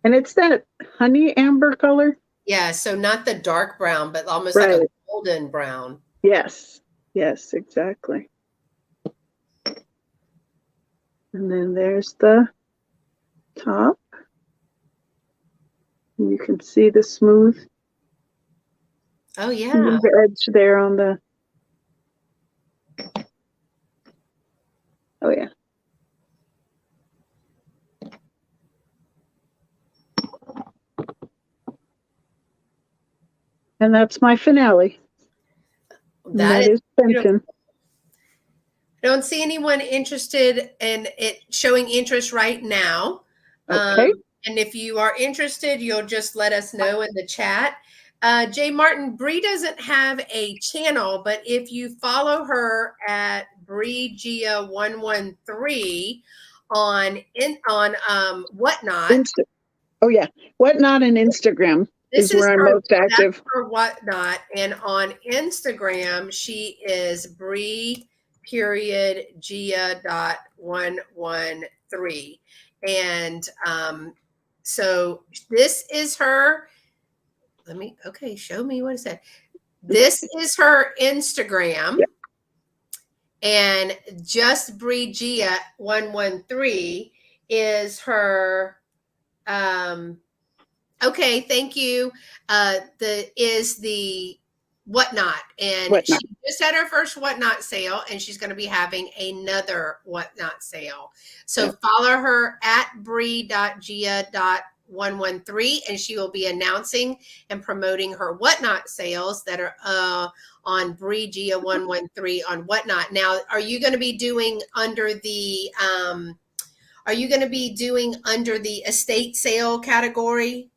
And it's that honey amber color. Yeah, so not the dark brown, but almost Right. like a golden brown. Yes, exactly. And then there's the top. And you can see the smooth Oh, yeah. edge there on the. Oh, yeah. And that's my finale. That is Fenton. I don't see anyone interested in it showing interest right now. Okay. And if you are interested, you'll just let us know in the chat. Jay Martin, Bri doesn't have a channel, but if you follow her at Bri Gia 113 on Whatnot. Oh yeah, Whatnot and Instagram This is is where I'm her, most active. that's her Whatnot. And on Instagram, she is Bri period Gia dot 113. And so this is her. Okay, show me what is that. This is her Instagram. Yeah. And just Bri Gia 113 is her okay, thank you. The Whatnot, and she Whatnot. just had her first Whatnot sale, and she's going to be having another Whatnot sale. So Yeah. follow her at bri.gia.113, and she will be announcing and promoting her Whatnot sales that are on Bri Gia 113 on Whatnot. Now, are you going to be doing under the estate sale category?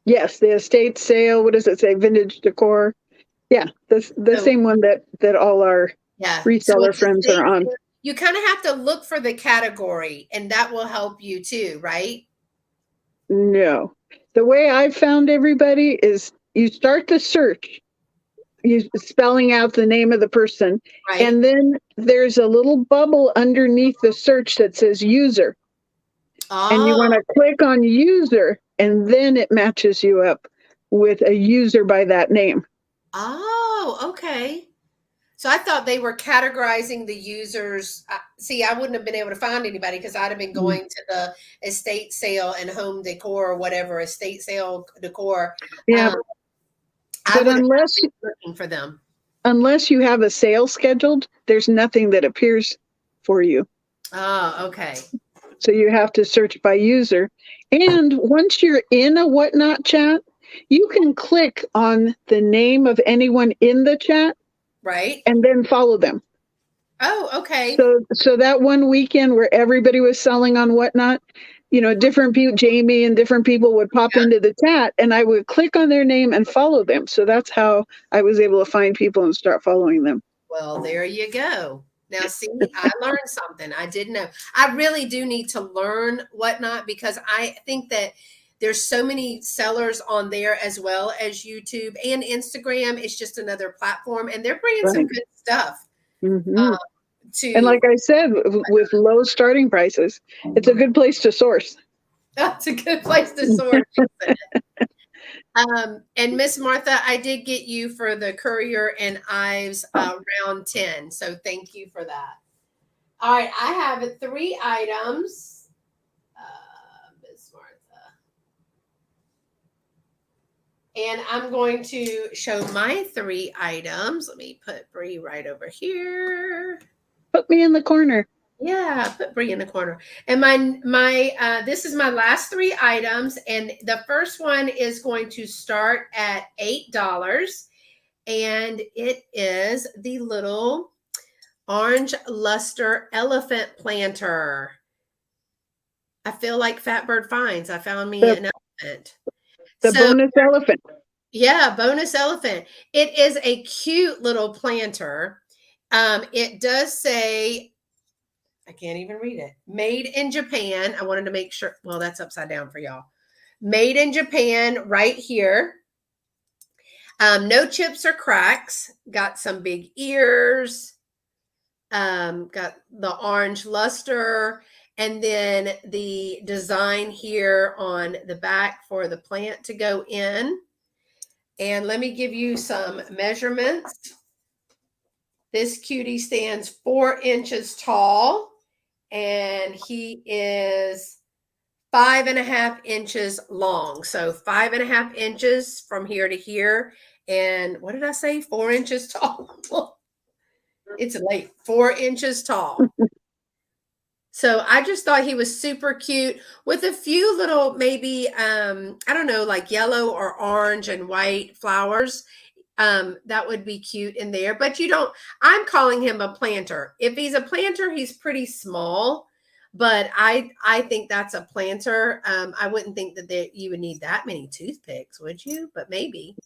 Yes, the estate sale. What does it say? Vintage decor. Yeah, the So, same one that all our yeah. So reseller it's friends are on. you kind of have to look for the category, and that will help you too, right? No, the way I found everybody is you start the search, you spelling out the name of the person, Right. and then there's a little bubble underneath the search that says user. And you want Oh, to click on user, and then it matches you up with a user by that name. okay. So I thought they were categorizing the users. See, I wouldn't have been able to find anybody because I'd have been going to the estate sale and home decor or whatever, estate sale decor. Yeah, I but would have been looking for them. unless you have a sale scheduled, there's nothing that appears for you. Oh, okay. So you have to search by user. And once you're in a Whatnot chat, you can click on the name of anyone in the chat, Right. and then follow them. Oh, okay. So that one weekend where everybody was selling on Whatnot, different people, Jamie and different people would pop into the chat, and I would click on their name and follow them. So that's how I was able to find people and start following them. Well, there you go. Now, see, I learned something I didn't know. I really do need to learn Whatnot because I think that there's so many sellers on there as well as YouTube and Instagram. It's just another platform, and they're bringing some good stuff Mm-hmm. to. And like I said, with low starting prices, it's a good place to source. That's a good place to source. And Miss Martha, I did get you for the Courier and Ives round 10. So thank you for that. All right, I have 3 items. Miss Martha. And I'm going to show my 3 items. Let me put Bri right over here. Put me in the corner. Yeah, put Bri in the corner. And my this is my last 3 items, and the first one is going to start at $8, and it is the little orange luster elephant planter. I feel like Fatbird Finds. I found me an elephant. The So bonus elephant. yeah, bonus elephant. It is a cute little planter. It does say, I can't even read it. Made in Japan. I wanted to make sure. Well, that's upside down for y'all. Made in Japan right here. No chips or cracks. Got some big ears. Got the orange luster. And then the design here on the back for the plant to go in. And let me give you some measurements. This cutie stands 4 inches tall, and he is 5.5 inches long. So 5.5 inches from here to here. And what did I say? 4 inches tall. It's late. 4 inches tall. So I just thought he was super cute with a few little, maybe, I don't know, like yellow or orange and white flowers. That would be cute in there, but I'm calling him a planter. If he's a planter, he's pretty small. But I think that's a planter. I wouldn't think that you would need that many toothpicks, would you? But maybe.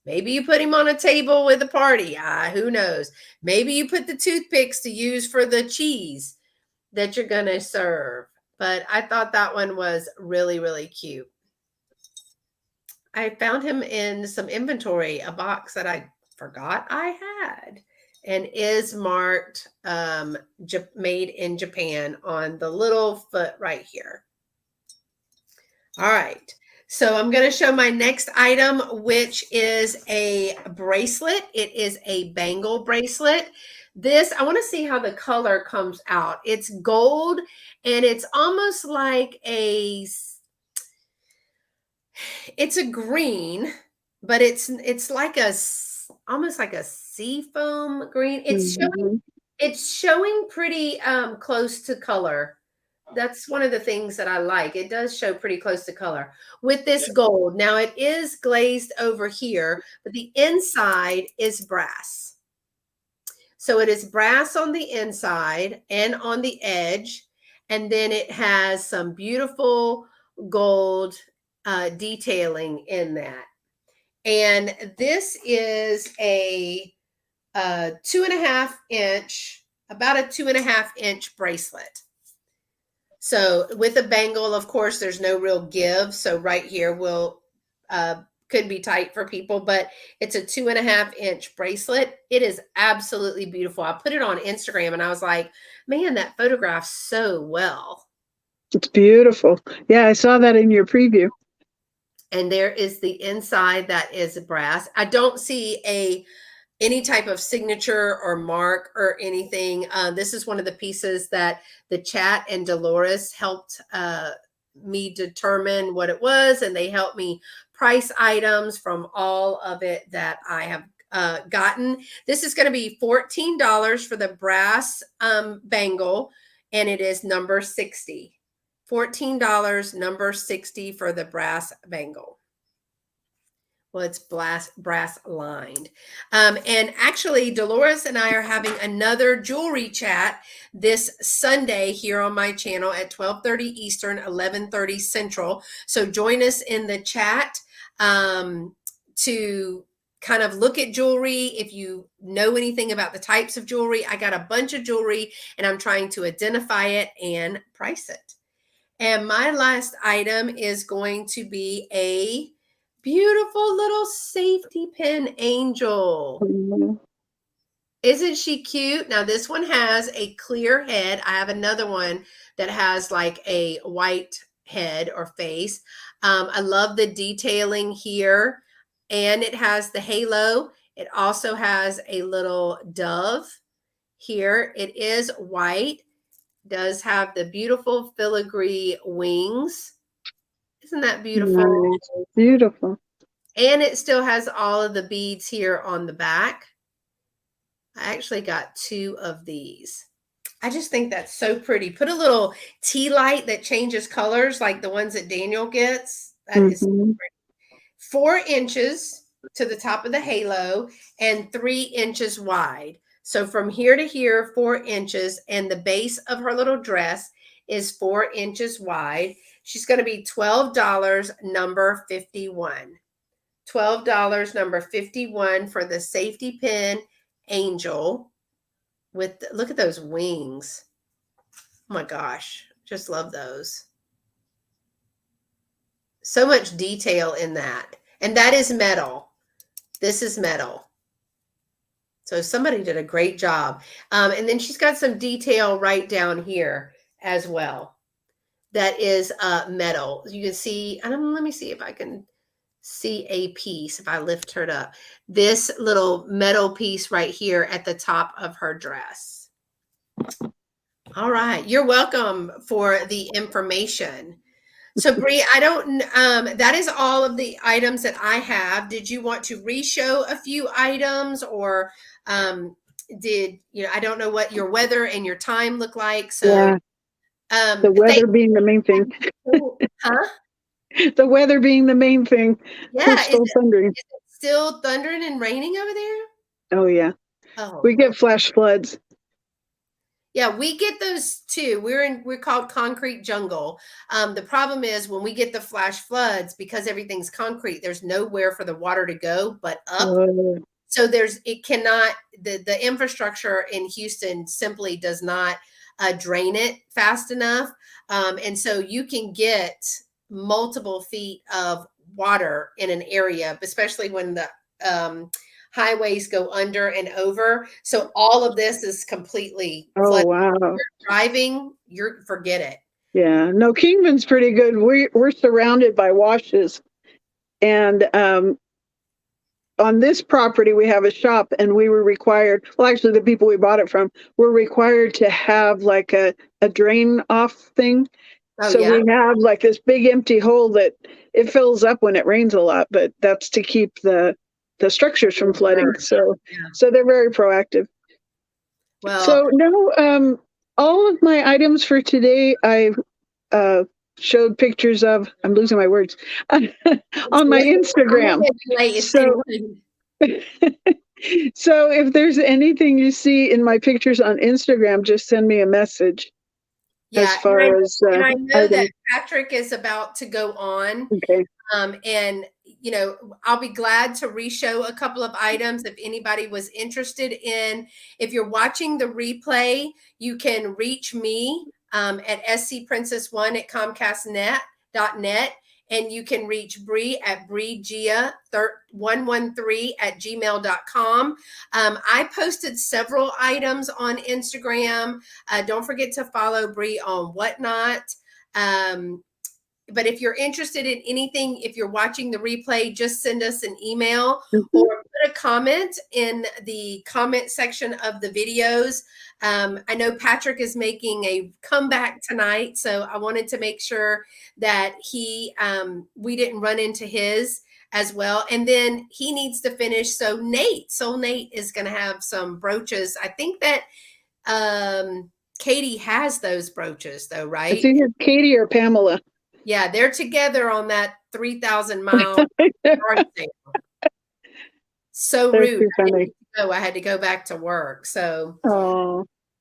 Maybe you put him on a table with a party. Who knows? Maybe you put the toothpicks to use for the cheese that you're going to serve. But I thought that one was really, really cute. I found him in some inventory, a box that I forgot I had, and is marked made in Japan on the little foot right here. All right. So I'm going to show my next item, which is a bracelet. It is a bangle bracelet. This, I want to see how the color comes out. It's gold and it's almost like it's a green, but it's like almost like a seafoam green. It's showing pretty close to color. That's one of the things that I like. It does show pretty close to color with this gold. Now it is glazed over here, but the inside is brass. So it is brass on the inside and on the edge. And then it has some beautiful gold detailing in that. And this is a 2.5 inch, about a 2.5 inch bracelet. So with a bangle, of course, there's no real give. So right here could be tight for people, but it's a 2.5 inch bracelet. It is absolutely beautiful. I put it on Instagram and I was like, man, that photographs so well. It's beautiful. Yeah, I saw that in your preview. And there is the inside that is brass. I don't see any type of signature or mark or anything. This is one of the pieces that the chat and Dolores helped me determine what it was, and they helped me price items from all of it that I have gotten. This is going to be $14 for the brass bangle, and it is number 60. $14, number 60 for the brass bangle. Well, it's brass lined. And actually, Dolores and I are having another jewelry chat this Sunday here on my channel at 12:30 Eastern, 11:30 Central. So join us in the chat to kind of look at jewelry. If you know anything about the types of jewelry, I got a bunch of jewelry and I'm trying to identify it and price it. And my last item is going to be a beautiful little safety pin angel. Mm-hmm. Isn't she cute? Now this one has a clear head. I have another one that has like a white head or face. I love the detailing here, and it has the halo. It also has a little dove here. It is white. Does have the beautiful filigree wings. Isn't that beautiful? Nice. Beautiful. And it still has all of the beads here on the back. I actually got 2 of these. I just think that's so pretty. Put a little tea light that changes colors like the ones that Daniel gets. That is so pretty. 4 inches to the top of the halo and 3 inches wide. So from here to here, 4 inches, and the base of her little dress is 4 inches wide. She's going to be $12, number 51. $12, number 51 for the safety pin angel with, look at those wings. Oh my gosh, just love those. So much detail in that. And that is metal. This is metal. So somebody did a great job. And then she's got some detail right down here as well. That is metal. You can see, let me see if I can see a piece if I lift her up. This little metal piece right here at the top of her dress. All right. You're welcome for the information. So Bri, I don't, that is all of the items that I have. Did you want to re-show a few items, or I don't know what your weather and your time look like. So yeah. The weather being the main thing. Huh? The weather being the main thing. Yeah. Still thundering. Is it still thundering and raining over there? Oh yeah. Oh, we get flash floods. Yeah, we get those too. We're called concrete jungle. The problem is when we get the flash floods, because everything's concrete, there's nowhere for the water to go but up. So it cannot, the infrastructure in Houston simply does not drain it fast enough. And so you can get multiple feet of water in an area, especially when the highways go under and over. So all of this is completely Oh, flooded. wow. You're driving, forget it. Yeah, no, Kingman's pretty good. We're surrounded by washes, and on this property we have a shop, and we were required. Well, actually, the people we bought it from were required to have like a drain off thing. Oh, so yeah. we have like this big empty hole that it fills up when it rains a lot, but that's to keep the structures from flooding. So they're very proactive. Well, so no, all of my items for today I showed pictures of. I'm losing my words on my Instagram. So, so if there's anything you see in my pictures on Instagram, just send me a message. Yeah, as far as and I know that Patrick is about to go on. Okay. And you know, I'll be glad to re-show a couple of items if anybody was interested in. If you're watching the replay, you can reach me at scprincess1@comcastnet.net, and you can reach Bri at Bri Gia 113@gmail.com. I posted several items on Instagram. Don't forget to follow Bri on Whatnot. But if you're interested in anything, if you're watching the replay, just send us an email or put a comment in the comment section of the videos. I know Patrick is making a comeback tonight, so I wanted to make sure that we didn't run into his as well. And then he needs to finish. So Nate is going to have some brooches. I think that Katie has those brooches though, right? It's either Katie or Pamela. Yeah, they're together on that 3,000-mile yard sale. So rude. I had to go back to work. So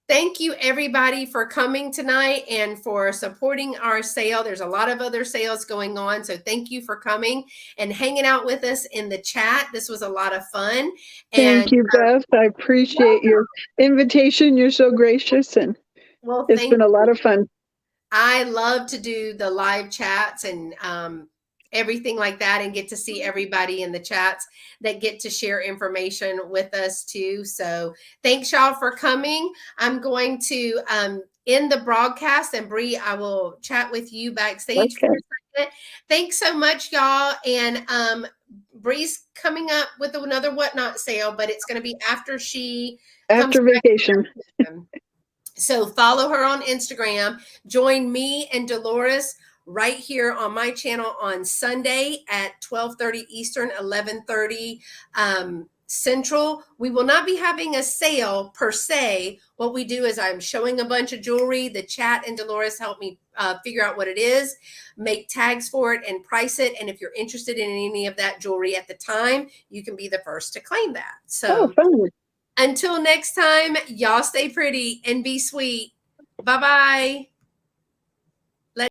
thank you everybody for coming tonight and for supporting our sale. There's a lot of other sales going on. So thank you for coming and hanging out with us in the chat. This was a lot of fun. Thank you, Beth. I appreciate your invitation. You're so gracious, and it's been a lot of fun. I love to do the live chats and everything like that, and get to see everybody in the chats that get to share information with us too. So thanks y'all for coming. I'm going to end the broadcast, and Bri, I will chat with you backstage for a second. Thanks so much, y'all. And Bri's coming up with another Whatnot sale, but it's going to be after she comes vacation. So follow her on Instagram. Join me and Dolores right here on my channel on Sunday at 12:30 Eastern, 11:30 Central. We will not be having a sale per se. What we do is I'm showing a bunch of jewelry. The chat and Dolores help me figure out what it is, make tags for it, and price it. And if you're interested in any of that jewelry at the time, you can be the first to claim that. So fun. Until next time, y'all stay pretty and be sweet. Bye-bye.